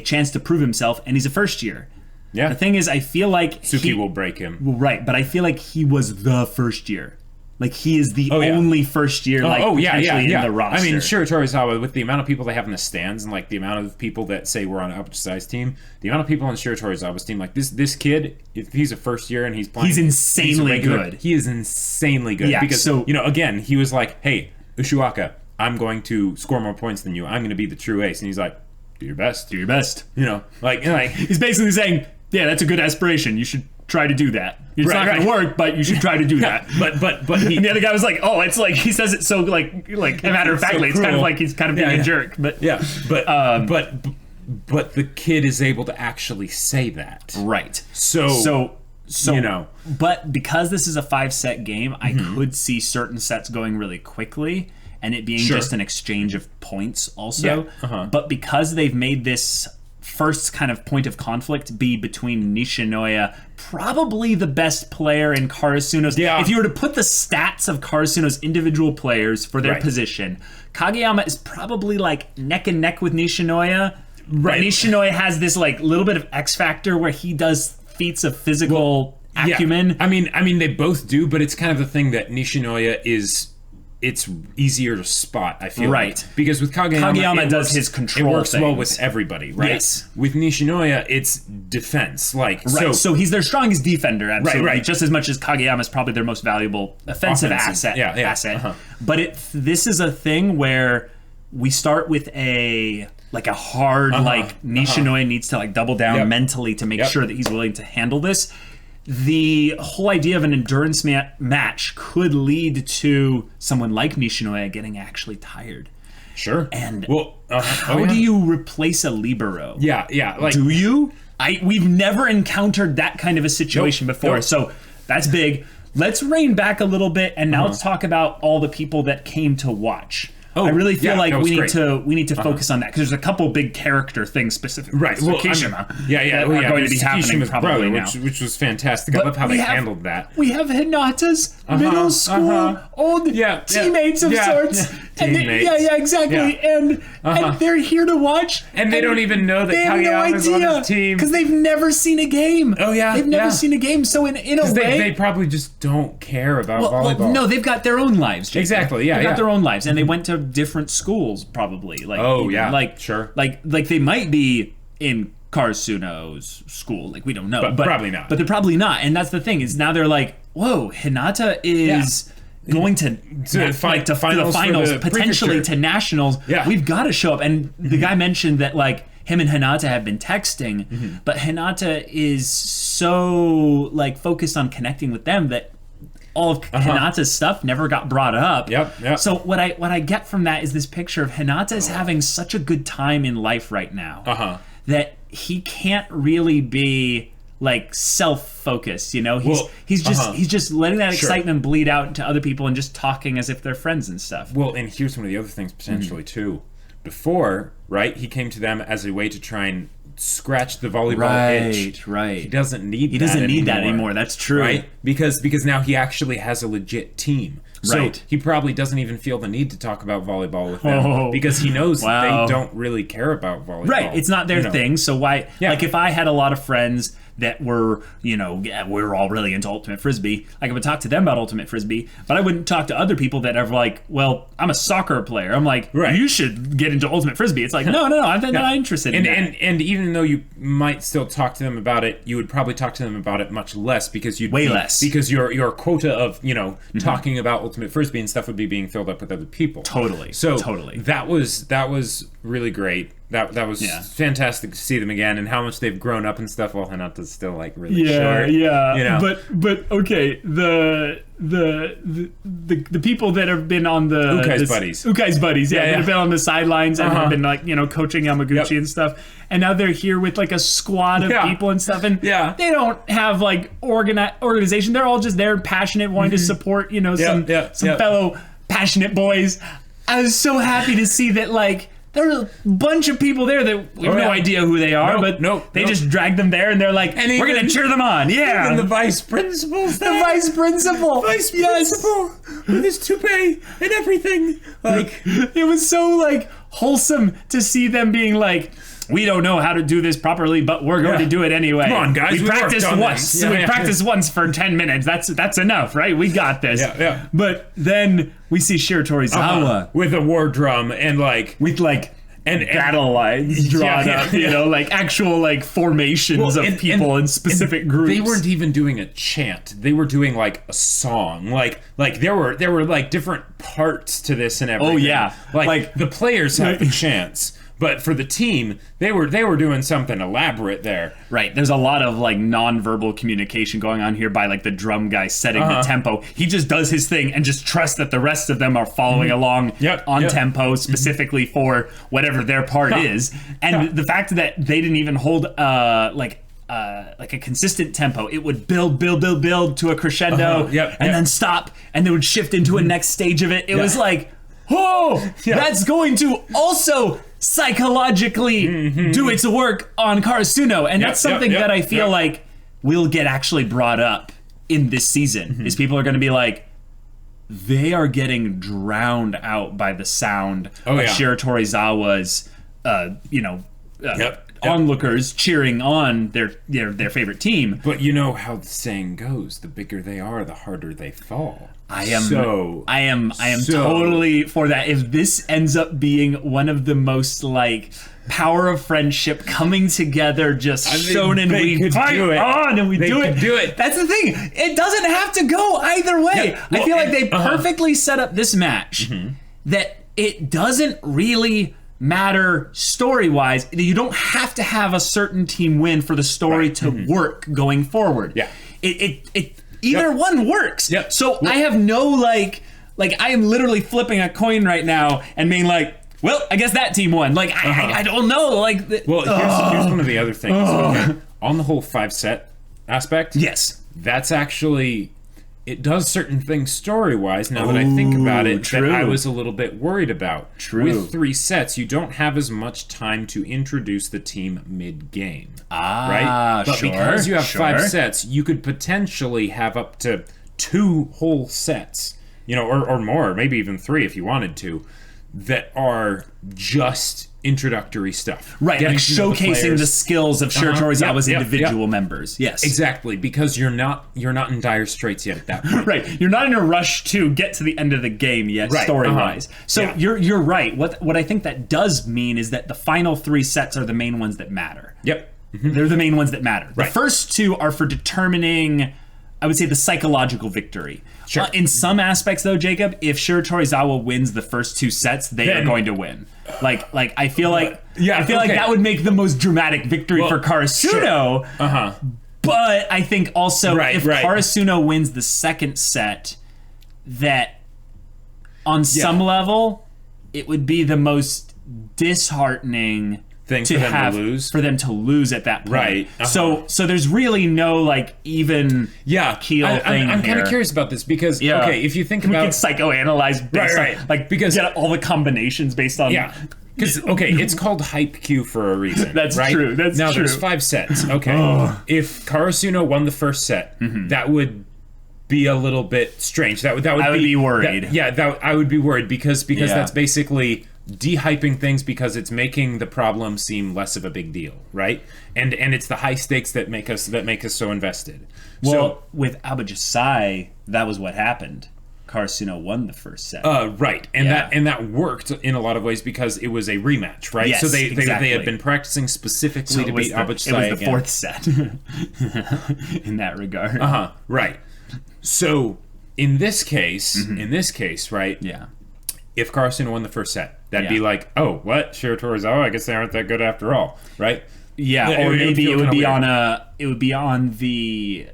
Speaker 1: chance to prove himself, and he's a first year.
Speaker 2: Yeah.
Speaker 1: The thing is, I feel like
Speaker 2: Suki will break him.
Speaker 1: Well, right, but I feel like he was the first year. He is the only first year potentially in the roster.
Speaker 2: I mean, Shiratorizawa, with the amount of people they have in the stands and the amount of people that say we're on an upsized team, the amount of people on Shiratorizawa's team, this kid, if he's a first year and he's playing,
Speaker 1: he's insanely good.
Speaker 2: He is insanely good.
Speaker 1: Yeah,
Speaker 2: because again, he was like, hey, Ushiwaka, I'm going to score more points than you. I'm going to be the true ace, and he's like, do your best.
Speaker 1: Do your best.
Speaker 2: He's
Speaker 1: basically saying, yeah, that's a good aspiration. You should try to do that. It's not going to work, but you should try to do that.
Speaker 2: But he,
Speaker 1: and the other guy was like, oh, it's like he says it so like matter of factly. It's kind of like he's kind of being a jerk. But
Speaker 2: but the kid is able to actually say that.
Speaker 1: Right.
Speaker 2: So
Speaker 1: But because this is a 5-set game, I could see certain sets going really quickly and it being just an exchange of points also.
Speaker 2: Yeah.
Speaker 1: But because they've made this first kind of point of conflict be between Nishinoya, probably the best player in Karasuno's.
Speaker 2: Yeah.
Speaker 1: If you were to put the stats of Karasuno's individual players for their position, Kageyama is probably neck and neck with Nishinoya. Right. Nishinoya has this little bit of X factor where he does feats of physical acumen.
Speaker 2: Yeah. I mean, they both do, but it's kind of the thing that Nishinoya is. It's easier to spot, I feel like. Because with Kageyama
Speaker 1: does his control
Speaker 2: it works
Speaker 1: things.
Speaker 2: well with everybody, right?
Speaker 1: Yes.
Speaker 2: With Nishinoya, it's defense.
Speaker 1: So he's their strongest defender, absolutely.
Speaker 2: Right.
Speaker 1: Just as much as Kageyama is probably their most valuable offensive asset.
Speaker 2: Yeah.
Speaker 1: But this is a thing where we start with a hard, Nishinoya needs to double down mentally to make sure that he's willing to handle this. The whole idea of an endurance match could lead to someone like Nishinoya getting actually tired.
Speaker 2: Sure.
Speaker 1: And how do you replace a libero?
Speaker 2: Yeah.
Speaker 1: Do you? We've never encountered that kind of a situation before.
Speaker 2: Nope.
Speaker 1: So that's big. Let's rein back a little bit and now let's talk about all the people that came to watch. I really feel like we need to focus on that because there's a couple big character things specifically.
Speaker 2: Right.
Speaker 1: Well, Kishima. Are going to be happening probably now.
Speaker 2: Which was fantastic. I love how they handled that.
Speaker 1: We have Hinata's middle school old teammates of sorts. Exactly. And they're here to watch.
Speaker 2: And they don't even know that Kageyama's on his team.
Speaker 1: Because they've never seen a game.
Speaker 2: Oh, yeah.
Speaker 1: They've never seen a game. So in a way...
Speaker 2: They probably just don't care about volleyball.
Speaker 1: Well, no, they've got their own lives, Jacob.
Speaker 2: Exactly, yeah.
Speaker 1: They've got their own lives. And they went to different schools, probably.
Speaker 2: Sure.
Speaker 1: Like they might be in Karasuno's school. We don't know.
Speaker 2: But probably not.
Speaker 1: But they're probably not. And that's the thing, is now they're like, whoa, Hinata is... going to the finals, potentially to nationals. We've got to show up. And the guy mentioned that him and Hinata have been texting, but Hinata is so focused on connecting with them that all of Hinata's stuff never got brought up.
Speaker 2: Yep.
Speaker 1: So what I get from that is this picture of Hinata is having such a good time in life right now that he can't really be self-focused, he's just letting that excitement bleed out into other people and just talking as if they're friends and stuff.
Speaker 2: Well, and here's one of the other things potentially too. Before, right, he came to them as a way to try and scratch the volleyball itch.
Speaker 1: Right.
Speaker 2: He doesn't need
Speaker 1: He doesn't need that anymore. That's true.
Speaker 2: Right? Because now he actually has a legit team. So
Speaker 1: Right.
Speaker 2: he probably doesn't even feel the need to talk about volleyball with them because he knows that they don't really care about volleyball.
Speaker 1: Right. It's not their thing. So why?
Speaker 2: Yeah.
Speaker 1: Like if I had a lot of friends that were, we're all really into Ultimate Frisbee, like I would talk to them about Ultimate Frisbee, but I wouldn't talk to other people that are like, well, I'm a soccer player. I'm like, you should get into Ultimate Frisbee. It's like, no, I'm not interested in that.
Speaker 2: And even though you might still talk to them about it, you would probably talk to them about it much less because because your quota of talking about Ultimate Frisbee and stuff would be being filled up with other people.
Speaker 1: Totally.
Speaker 2: So
Speaker 1: totally.
Speaker 2: That was really great. That was fantastic to see them again and how much they've grown up and stuff. While Hinata's still like really short.
Speaker 1: Yeah. But okay, the people that have been on the
Speaker 2: Ukai's buddies,
Speaker 1: that have been on the sidelines and have been like coaching Yamaguchi and stuff, and now they're here with like a squad of people and stuff, and they don't have like organization. They're all just there, passionate, wanting to support some fellow passionate boys. I was so happy to see that like. There were a bunch of people there that we have no idea who they are, they just dragged them there and they're like, we're going to cheer them on. Yeah.
Speaker 2: And the vice principal's there.
Speaker 1: The vice principal.
Speaker 2: With his toupee and everything. Like,
Speaker 1: it was so like wholesome to see them being like, we don't know how to do this properly, but we're going to do it anyway.
Speaker 2: Come on, guys.
Speaker 1: We practiced once. We practiced once for 10 minutes. That's enough, right? We got this.
Speaker 2: Yeah.
Speaker 1: But then we see Shiratorizawa
Speaker 2: with a war drum and like
Speaker 1: with like and battle lines drawn up, like actual like formations of people in specific groups.
Speaker 2: They weren't even doing a chant. They were doing like a song. Like there were like different parts to this and everything.
Speaker 1: Oh yeah.
Speaker 2: Like the players have the chants. But for the team, they were doing something elaborate there.
Speaker 1: Right. There's a lot of like non-verbal communication going on here by like the drum guy setting the tempo. He just does his thing and just trusts that the rest of them are following along on tempo specifically for whatever their part is. And the fact that they didn't even hold like a consistent tempo. It would build to a crescendo and then stop and then would shift into a next stage of it. It was like, that's going to also psychologically do its work on Karasuno, and that's something that I feel like will get actually brought up in this season. Is people are going to be like, they are getting drowned out by the sound of Shiratorizawa's, onlookers cheering on their favorite team.
Speaker 2: But you know how the saying goes: the bigger they are, the harder they fall.
Speaker 1: I am totally for that. If this ends up being one of the most like power of friendship coming together, just shown and we fight on and we do it. That's the thing. It doesn't have to go either way. Yeah. I feel like they perfectly set up this match that it doesn't really matter story-wise. You don't have to have a certain team win for the story to work going forward.
Speaker 2: Yeah.
Speaker 1: Either one works. Yep. So I have no like I am literally flipping a coin right now and being like, well, I guess that team won. Like I don't know. Like
Speaker 2: here's one of the other things. On the whole 5-set aspect.
Speaker 1: Yes.
Speaker 2: That's actually, it does certain things story-wise, now that I think about it, that I was a little bit worried about.
Speaker 1: True.
Speaker 2: With 3 sets, you don't have as much time to introduce the team mid-game. Right? But because you have 5 sets, you could potentially have up to 2 whole sets, or more, maybe even 3 if you wanted to, that are just introductory stuff.
Speaker 1: Right, like showcasing the skills of Shiratorizawa's individual members. Yes.
Speaker 2: Exactly, because you're not in dire straits yet at that point.
Speaker 1: Right. You're not in a rush to get to the end of the game yet, story-wise. So you're right. What I think that does mean is that the final 3 sets are the main ones that matter.
Speaker 2: Yep.
Speaker 1: They're the main ones that matter. Right. The first 2 are for determining, I would say, the psychological victory. Sure. In some aspects, though, Jacob, if Shiratorizawa wins the first 2 sets, they are going to win. Like I feel like that would make the most dramatic victory for Karasuno.
Speaker 2: Sure.
Speaker 1: But I think also if Karasuno wins the second set, that on some level it would be the most disheartening
Speaker 2: thing
Speaker 1: for them to lose at that point.
Speaker 2: Right.
Speaker 1: So there's really no like even keel thing.
Speaker 2: I'm kind of curious about this because if you think about,
Speaker 1: we can psychoanalyze based on, like because get all the combinations based on
Speaker 2: Because, okay, it's called Haikyuu for a reason.
Speaker 1: That's
Speaker 2: right?
Speaker 1: true. That's
Speaker 2: now,
Speaker 1: true.
Speaker 2: there's 5 sets. Okay. If Karasuno won the first set, that would be a little bit strange. That would
Speaker 1: I would be worried.
Speaker 2: I would be worried because that's basically de-hyping things because it's making the problem seem less of a big deal, right? And it's the high stakes that make us so invested.
Speaker 1: Well, with Abajasai, that was what happened. Karasuno won the first set.
Speaker 2: Right, and that worked in a lot of ways because it was a rematch, right?
Speaker 1: Yes,
Speaker 2: so they
Speaker 1: exactly.
Speaker 2: had been practicing specifically to beat Abajasai.
Speaker 1: It was the fourth set in that regard.
Speaker 2: Right. So in this case, right?
Speaker 1: Yeah.
Speaker 2: If Karasuno won the first set, that'd be
Speaker 1: Yeah.
Speaker 2: like, oh, what? Shiratorizawa? I guess they aren't that good after all, right?
Speaker 1: Yeah, or maybe it would be
Speaker 2: weird.
Speaker 1: on the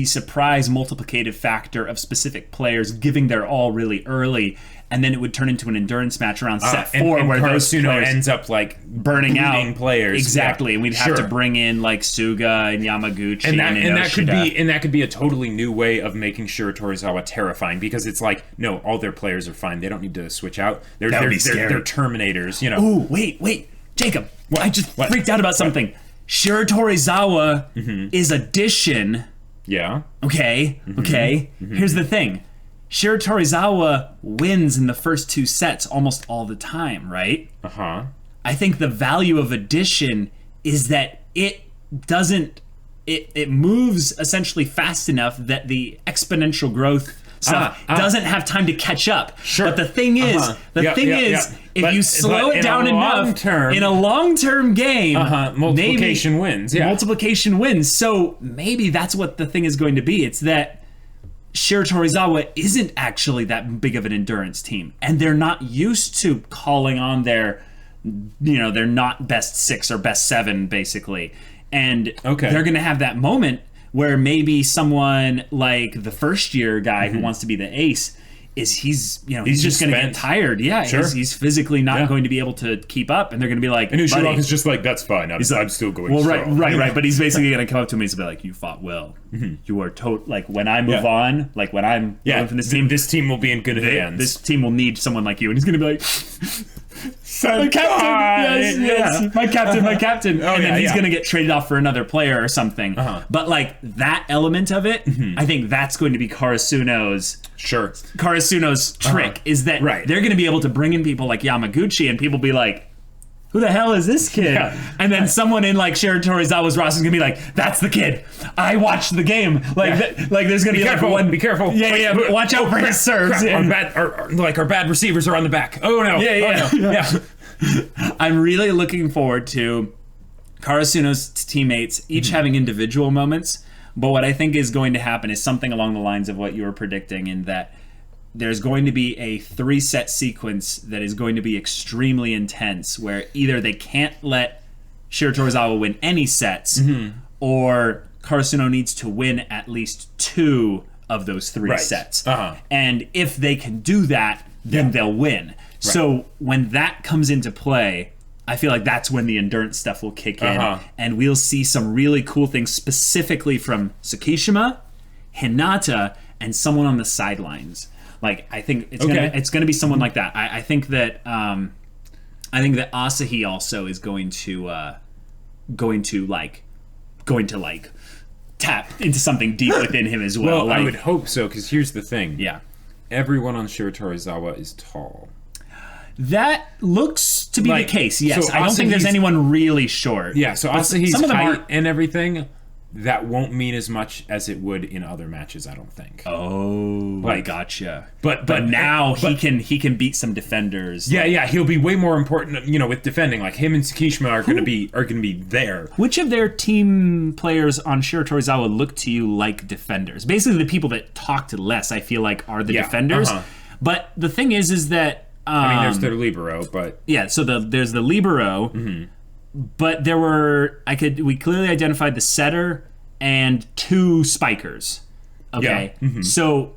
Speaker 1: surprise multiplicative factor of specific players giving their all really early, and then it would turn into an endurance match around set 4
Speaker 2: and
Speaker 1: where those
Speaker 2: Karasuno
Speaker 1: players
Speaker 2: ends up like
Speaker 1: burning out
Speaker 2: players.
Speaker 1: Exactly,
Speaker 2: Yeah.
Speaker 1: and we'd have to bring in like Suga and Yamaguchi and
Speaker 2: that could be a totally new way of making Shiratorizawa terrifying because it's like, no, all their players are fine. They don't need to switch out. They're Terminators, you know.
Speaker 1: Ooh, wait, Jacob. I just freaked out about something. Shiratorizawa is addition.
Speaker 2: Yeah.
Speaker 1: Okay. Here's the thing. Shiratorizawa wins in the first 2 sets almost all the time, right? I think the value of addition is that it doesn't... It moves essentially fast enough that the exponential growth stuff doesn't have time to catch up.
Speaker 2: Sure.
Speaker 1: But the thing is, if you slow it down enough, in a long-term game,
Speaker 2: multiplication wins. Yeah.
Speaker 1: Multiplication wins. So maybe that's what the thing is going to be. It's that Shiratorizawa isn't actually that big of an endurance team, and they're not used to calling on their not best 6 or best 7, basically. And they're going to have that moment where maybe someone like the first year guy who wants to be the ace he's just going to get tired. Yeah,
Speaker 2: sure.
Speaker 1: He's physically not going to be able to keep up, and they're going to be like,
Speaker 2: and Ushijima is just like, that's fine. I'm still going.
Speaker 1: Well,
Speaker 2: strong.
Speaker 1: right. But he's basically going to come up to me and be like, you fought well. You are like when I move on, like when I'm going from
Speaker 2: this team will be in good hands.
Speaker 1: This team will need someone like you, and he's going to be like, my captain, yes, my captain. And then he's going to get traded off for another player or something. But like that element of it, I think that's going to be Karasuno's trick, is that they're going to be able to bring in people like Yamaguchi, and people be like, who the hell is this kid? Yeah. And then someone in like Shiratorizawa's roster is gonna be like, that's the kid. I watched the game. Like, like there's gonna be
Speaker 2: careful,
Speaker 1: like one.
Speaker 2: Be careful.
Speaker 1: Yeah. Watch out for his serves.
Speaker 2: Our bad receivers are on the back. Oh no. Yeah.
Speaker 1: I'm really looking forward to Karasuno's teammates each having individual moments. But what I think is going to happen is something along the lines of what you were predicting, in that there's going to be a 3-set sequence that is going to be extremely intense, where either they can't let Shiratorizawa win any sets, or Karasuno needs to win at least 2 of those 3 sets. And if they can do that, then they'll win. So when that comes into play, I feel like that's when the endurance stuff will kick in, and we'll see some really cool things specifically from Tsukishima, Hinata, and someone on the sidelines. Like, I think it's gonna be someone like that. I think that Asahi also is going to tap into something deep within him as well.
Speaker 2: Well, I would hope so, because here's the thing.
Speaker 1: Yeah.
Speaker 2: Everyone on Shiratorizawa is tall.
Speaker 1: That looks to be the case, yes.
Speaker 2: So
Speaker 1: I don't think there's anyone really short.
Speaker 2: Yeah, so Asahi's height and everything, that won't mean as much as it would in other matches, I don't think.
Speaker 1: Oh, I gotcha.
Speaker 2: But
Speaker 1: now he can beat some defenders.
Speaker 2: Yeah, he'll be way more important, with defending. Like, him and Tsukishima are gonna be there.
Speaker 1: Which of their team players on Shiratorizawa look to you like defenders? Basically, the people that talked less, I feel like, are the defenders. But the thing is that
Speaker 2: there's their libero, but
Speaker 1: so there's the libero. But we clearly identified the setter and 2 spikers. Okay, so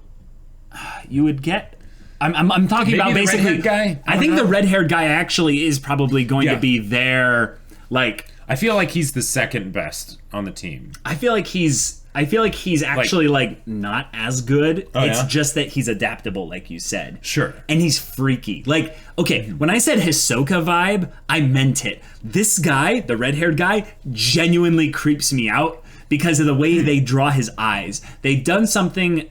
Speaker 1: you would get. I'm talking about basically.
Speaker 2: Red-haired guy?
Speaker 1: I think the red-haired guy actually is probably going to be there. Like,
Speaker 2: I feel like he's the second best on the team.
Speaker 1: I feel like he's I feel like he's actually like not as good. It's
Speaker 2: yeah?
Speaker 1: just that he's adaptable, like you said.
Speaker 2: Sure.
Speaker 1: And he's freaky. Like, okay, when I said Hisoka vibe, I meant it. This guy, the red-haired guy, genuinely creeps me out because of the way they draw his eyes. They've done something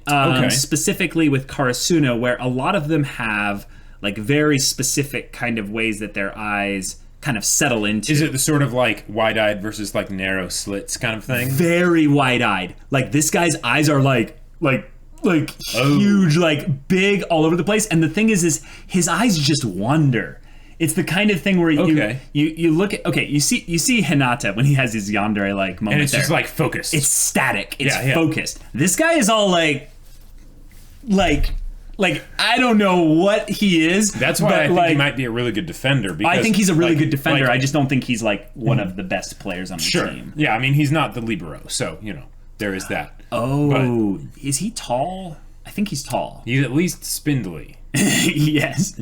Speaker 1: specifically with Karasuno where a lot of them have like very specific kind of ways that their eyes kind of settle into.
Speaker 2: Is it the sort of like wide-eyed versus like narrow slits kind of thing?
Speaker 1: Very wide-eyed. Like this guy's eyes are like huge, like big all over the place. And the thing is his eyes just wander. It's the kind of thing where you look at you see Hinata when he has his yandere like moment.
Speaker 2: And it's
Speaker 1: there.
Speaker 2: just like focused.
Speaker 1: It's static. It's focused. This guy is all like I don't know what he is.
Speaker 2: That's why I think he might be a really good defender. Because,
Speaker 1: I think he's a really good defender. I just don't think he's like one of the best players on the team.
Speaker 2: Yeah, I mean he's not the libero, so there is that.
Speaker 1: Oh, but is he tall? I think he's tall.
Speaker 2: He's at least spindly.
Speaker 1: Yes.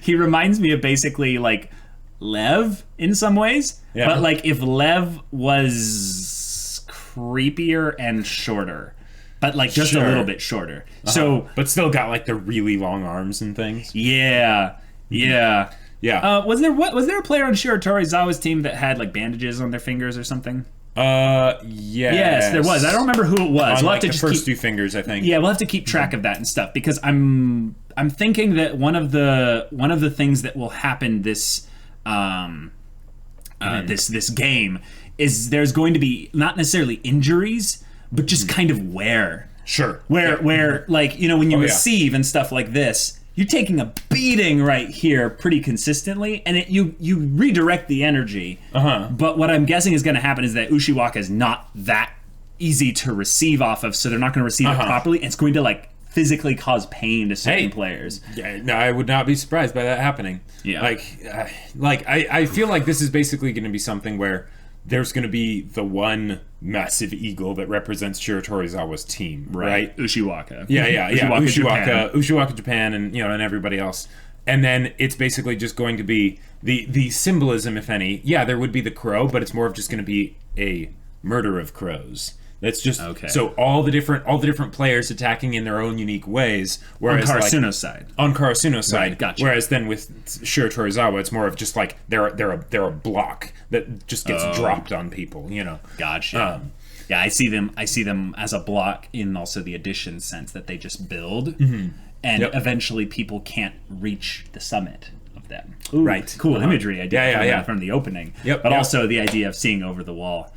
Speaker 1: He reminds me of basically like Lev in some ways. Yeah. But like if Lev was creepier and shorter. But like just a little bit shorter. So,
Speaker 2: but still got like the really long arms and things.
Speaker 1: Yeah. Yeah.
Speaker 2: Yeah.
Speaker 1: Was there a player on Shiratorizawa's team that had like bandages on their fingers or something?
Speaker 2: Yes,
Speaker 1: there was. I don't remember who it was.
Speaker 2: On we'll have to the first two fingers, I think.
Speaker 1: Yeah, we'll have to keep track of that and stuff because I'm thinking that one of the things that will happen this this game is there's going to be not necessarily injuries, but just kind of wear.
Speaker 2: Sure.
Speaker 1: Where like when you receive and stuff like this, you're taking a beating right here pretty consistently, and you redirect the energy. But what I'm guessing is going to happen is that Ushiwaka is not that easy to receive off of, so they're not going to receive it properly, and it's going to like physically cause pain to certain players.
Speaker 2: Yeah, no, I would not be surprised by that happening.
Speaker 1: Yeah.
Speaker 2: I feel like this is basically going to be something where there's going to be the one massive eagle that represents Shiratorizawa's team, right?
Speaker 1: Ushiwaka.
Speaker 2: Yeah. Ushiwaka Japan, and and everybody else. And then it's basically just going to be the symbolism, if any. Yeah, there would be the crow, but it's more of just going to be a murder of crows. That's just so all the different players attacking in their own unique ways. Whereas
Speaker 1: on Karasuno's side.
Speaker 2: On Karasuno's side,
Speaker 1: right, gotcha.
Speaker 2: Whereas then with Shiratorizawa, it's more of just like they're a block that just gets dropped on people.
Speaker 1: Gotcha. Yeah, I see them as a block in also the addition sense that they just build, and eventually people can't reach the summit of them.
Speaker 2: Ooh, right.
Speaker 1: Cool imagery. I did from the opening. But also the idea of seeing over the wall.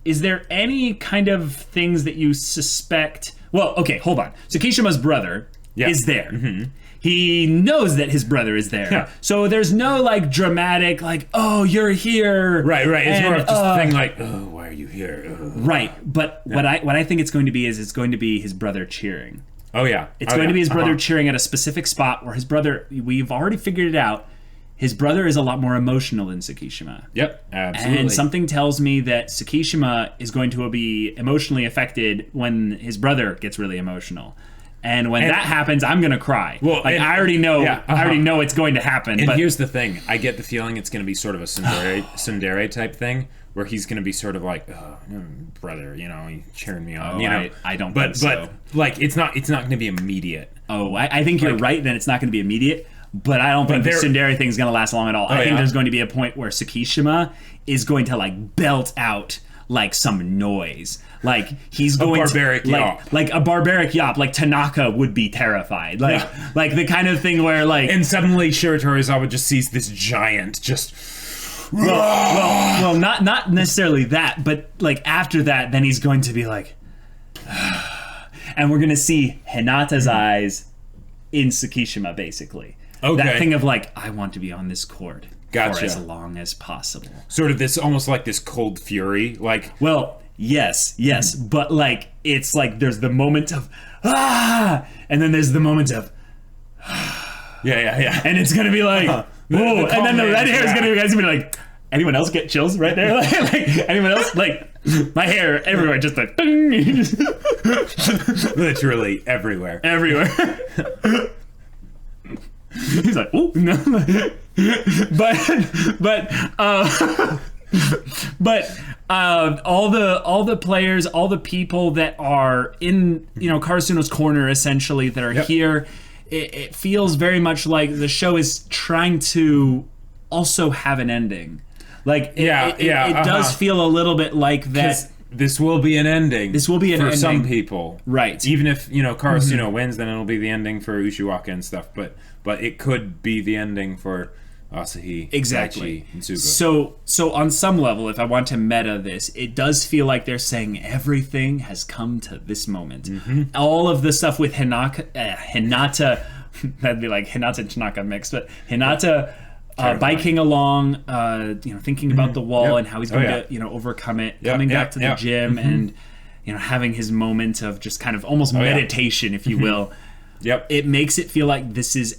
Speaker 1: Is there any kind of things that you suspect? Well, okay, hold on. Tsukishima's brother is there. He knows that his brother is there. Yeah. So there's no like dramatic like, oh, you're here.
Speaker 2: Right. It's more of just a thing like, oh, why are you here?
Speaker 1: Right. But what I think it's going to be is it's going to be his brother cheering.
Speaker 2: Oh yeah.
Speaker 1: It's going to be his brother cheering at a specific spot where his brother, we've already figured it out. His brother is a lot more emotional than Tsukishima.
Speaker 2: Yep, absolutely.
Speaker 1: And something tells me that Tsukishima is going to be emotionally affected when his brother gets really emotional. And when that happens, I'm going to cry. Well, I already know I already know it's going to happen.
Speaker 2: And here's the thing. I get the feeling it's going to be sort of a tsundere type thing where he's going to be sort of like, oh, brother, you cheering me on.
Speaker 1: I don't think so.
Speaker 2: But like it's not going to be immediate.
Speaker 1: Oh, I think you're right that it's not going to be immediate. But I don't think the tsundere thing is going to last long at all. I think there's going to be a point where Tsukishima is going to like belt out like some noise. Like he's going
Speaker 2: barbaric yop.
Speaker 1: Like a barbaric yop. Like Tanaka would be terrified. Like the kind of thing where like...
Speaker 2: And suddenly Shiratorizawa just sees this giant just...
Speaker 1: Well, not necessarily that, but like after that, then he's going to be like... and we're going to see Hinata's eyes in Tsukishima, basically.
Speaker 2: Okay.
Speaker 1: That thing of like, I want to be on this court for as long as possible.
Speaker 2: Sort of this, almost like this cold fury, like...
Speaker 1: Well, yes, but like, it's like there's the moment of, and then there's the moment of,
Speaker 2: yeah.
Speaker 1: And it's going to be like, whoa, and then the red hair is going to be like, anyone else get chills right there? like anyone else? Like, my hair everywhere, just like,
Speaker 2: literally everywhere.
Speaker 1: He's like, oh no, but all the players, all the people that are in Karasuno's corner essentially that are here. It feels very much like the show is trying to also have an ending. Like it does feel a little bit like that.
Speaker 2: This will be an ending.
Speaker 1: This will be an
Speaker 2: for
Speaker 1: ending.
Speaker 2: some people,
Speaker 1: right?
Speaker 2: Even if Karasuno wins, then it'll be the ending for Ushiwaka and stuff. But it could be the ending for Asahi,
Speaker 1: exactly,
Speaker 2: Daichi, and Suga.
Speaker 1: So on some level, if I want to meta this, it does feel like they're saying everything has come to this moment. All of the stuff with Hinata, that'd be like Hinata and Tanaka mixed, but Hinata biking along, thinking about the wall and how he's going to overcome it, coming back to the gym and having his moment of just kind of almost meditation, if you will. It makes it feel like this is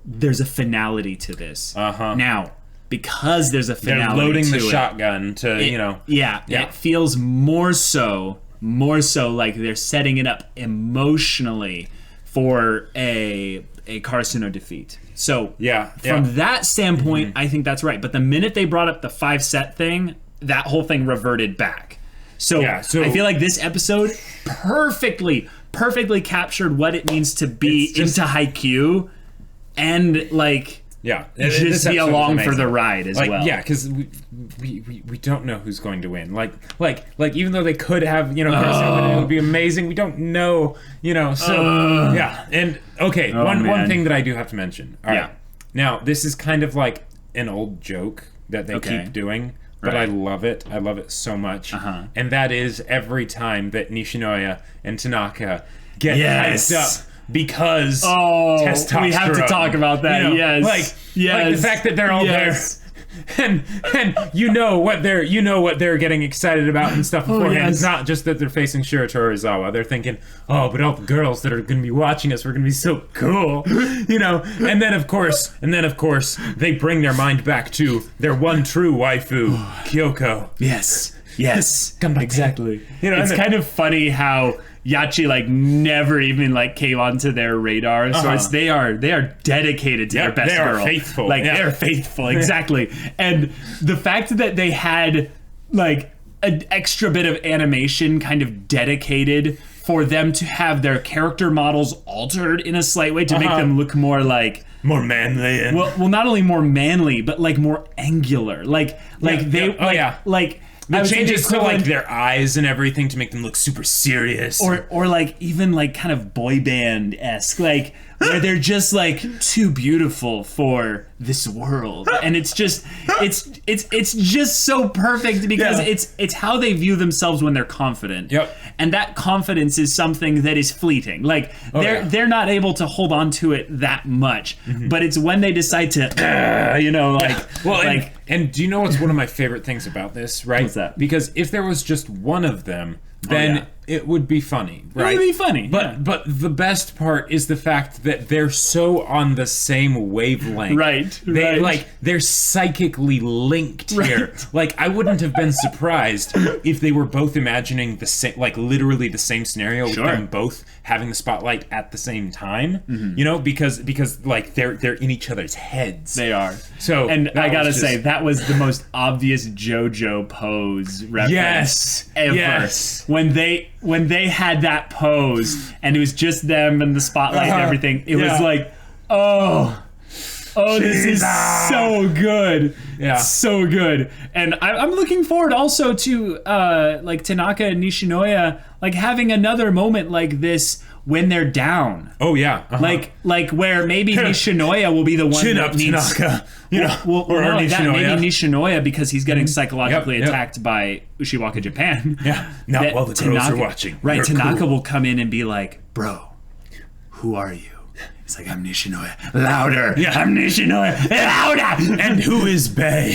Speaker 1: there's a finality to this. Now, because there's a finality,
Speaker 2: they're loading the
Speaker 1: it,
Speaker 2: shotgun to
Speaker 1: it feels more so like they're setting it up emotionally for a Karasuno defeat. So from that standpoint, I think that's right. But the minute they brought up the 5-set thing, that whole thing reverted back. So I feel like this episode perfectly captured what it means to be into Haikyuu. And just be along for the ride as well.
Speaker 2: Yeah, because we don't know who's going to win. Like even though they could have it would be amazing. We don't know. And one thing that I do have to mention. All right. Now this is kind of like an old joke that they keep doing. But I love it. I love it so much. And that is every time that Nishinoya and Tanaka get hyped up. Because testosterone.
Speaker 1: We have to talk about that.
Speaker 2: Like the fact that they're all there, and what they're getting excited about and stuff beforehand. It's not just that they're facing Shiratorizawa. They're thinking, but all the girls that are going to be watching us, we're going to be so cool, And then of course, they bring their mind back to their one true waifu, Kyoko.
Speaker 1: Yes, exactly. It's kind of funny how Yachi never even came onto their radar. So they are dedicated to their best girl.
Speaker 2: They are faithful.
Speaker 1: They are faithful, exactly. And the fact that they had an extra bit of animation kind of dedicated for them to have their character models altered in a slight way to make them look more
Speaker 2: more manly. And
Speaker 1: well, not only more manly, but more angular.
Speaker 2: The changes to their eyes and everything to make them look super serious,
Speaker 1: or even kind of boy band-esque, where they're just too beautiful for this world, and it's just so perfect because it's how they view themselves when they're confident. And that confidence is something that is fleeting. They're not able to hold on to it that much, but it's when they decide to,
Speaker 2: And do you know what's one of my favorite things about this, right?
Speaker 1: What's that?
Speaker 2: Because if there was just one of them, then it would be funny, right?
Speaker 1: It would be funny.
Speaker 2: But the best part is the fact that they're so on the same wavelength.
Speaker 1: Right.
Speaker 2: They're psychically linked here. I wouldn't have been surprised if they were both imagining the same, literally the same scenario with them both having the spotlight at the same time. Because they're in each other's heads.
Speaker 1: They are.
Speaker 2: So
Speaker 1: and I gotta say that was the most obvious JoJo pose reference ever.
Speaker 2: Yes.
Speaker 1: When they had that pose and it was just them and the spotlight and everything, it was this is so good. So good. And I'm looking forward also to Tanaka and Nishinoya having another moment like this when they're down. Where maybe Nishinoya will be the one
Speaker 2: Chin
Speaker 1: that
Speaker 2: up,
Speaker 1: needs
Speaker 2: Tanaka.
Speaker 1: Maybe Nishinoya, because he's getting psychologically attacked by Ushiwaka Japan.
Speaker 2: Not while the girls are watching.
Speaker 1: Right,
Speaker 2: You're
Speaker 1: Tanaka
Speaker 2: cool.
Speaker 1: will come in and be like, bro, who are you? It's I'm Nishinoya. Louder. I'm Nishinoya. Louder.
Speaker 2: And who is Bae?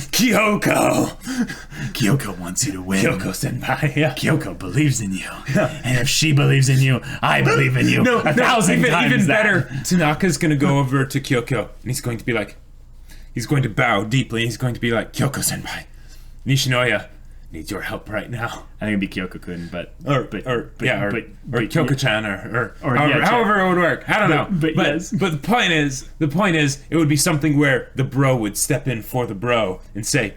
Speaker 2: Kyoko.
Speaker 1: Kyoko wants you to win.
Speaker 2: Kyoko senpai.
Speaker 1: Kyoko believes in you. And if she believes in you, I believe in you. A thousand times
Speaker 2: even
Speaker 1: that.
Speaker 2: Better. Tanaka's going to go over to Kyoko and he's going to be he's going to bow deeply. He's going to be like, Kyoko senpai, Nishinoya needs your help right now.
Speaker 1: I think it'd be Kyoko-kun, but
Speaker 2: Kyoko-chan, or however it would work. I don't know. But the point is, it would be something where the bro would step in for the bro and say,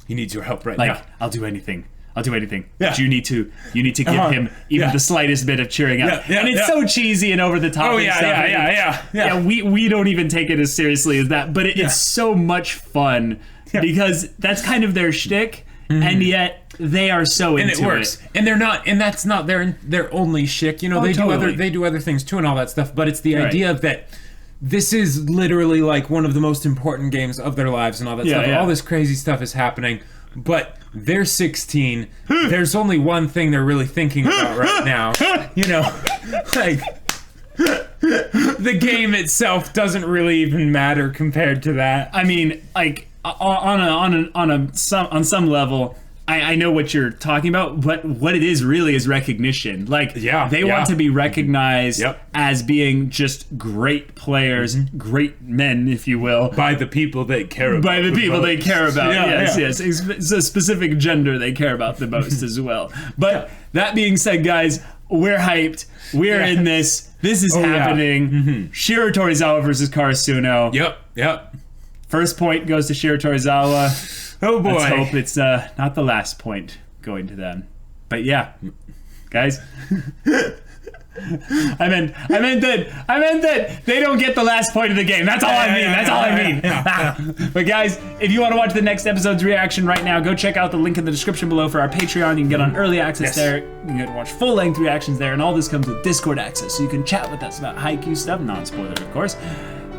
Speaker 2: he needs your help right
Speaker 1: like
Speaker 2: now.
Speaker 1: I'll do anything. I'll do anything.
Speaker 2: Yeah.
Speaker 1: But you need to give him even the slightest bit of cheering up.
Speaker 2: Yeah,
Speaker 1: and it's so cheesy and over the top.
Speaker 2: Oh
Speaker 1: and stuff. Yeah. We don't even take it as seriously as that, but it's so much fun because that's kind of their shtick, and yet they are so into it.
Speaker 2: And it works. And they're not, and that's not their only shtick. You know, they do other things too and all that stuff. But it's the idea that this is literally like one of the most important games of their lives and all that stuff.
Speaker 1: Yeah.
Speaker 2: All this crazy stuff is happening, but they're 16. There's only one thing they're really thinking about right now. You know, like the game itself doesn't really even matter compared to that.
Speaker 1: I mean, like on some level, I know what you're talking about, but what it is really is recognition. Like, they want to be recognized as being just great players, great men, if you will.
Speaker 2: By the people they care about.
Speaker 1: By the people they care about, yes. It's a specific gender they care about the most as well. But that being said, guys, we're hyped. We're in this. This is happening. Shiratorizawa versus Karasuno.
Speaker 2: Yep.
Speaker 1: First point goes to Shiratorizawa.
Speaker 2: Oh boy.
Speaker 1: Let's hope it's not the last point going to them. But yeah, guys. I meant that they don't get the last point of the game. That's all I mean. But guys, if you want to watch the next episode's reaction right now, go check out the link in the description below for our Patreon. You can get on early access there. You can get to watch full-length reactions there, and all this comes with Discord access, so you can chat with us about Haikyuu stuff, non-spoiler of course,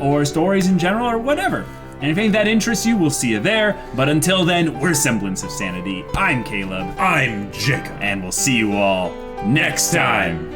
Speaker 1: or stories in general, or whatever. And if anything that interests you, we'll see you there. But until then, we're Semblance of Sanity. I'm Caleb.
Speaker 2: I'm Jacob.
Speaker 1: And we'll see you all next time.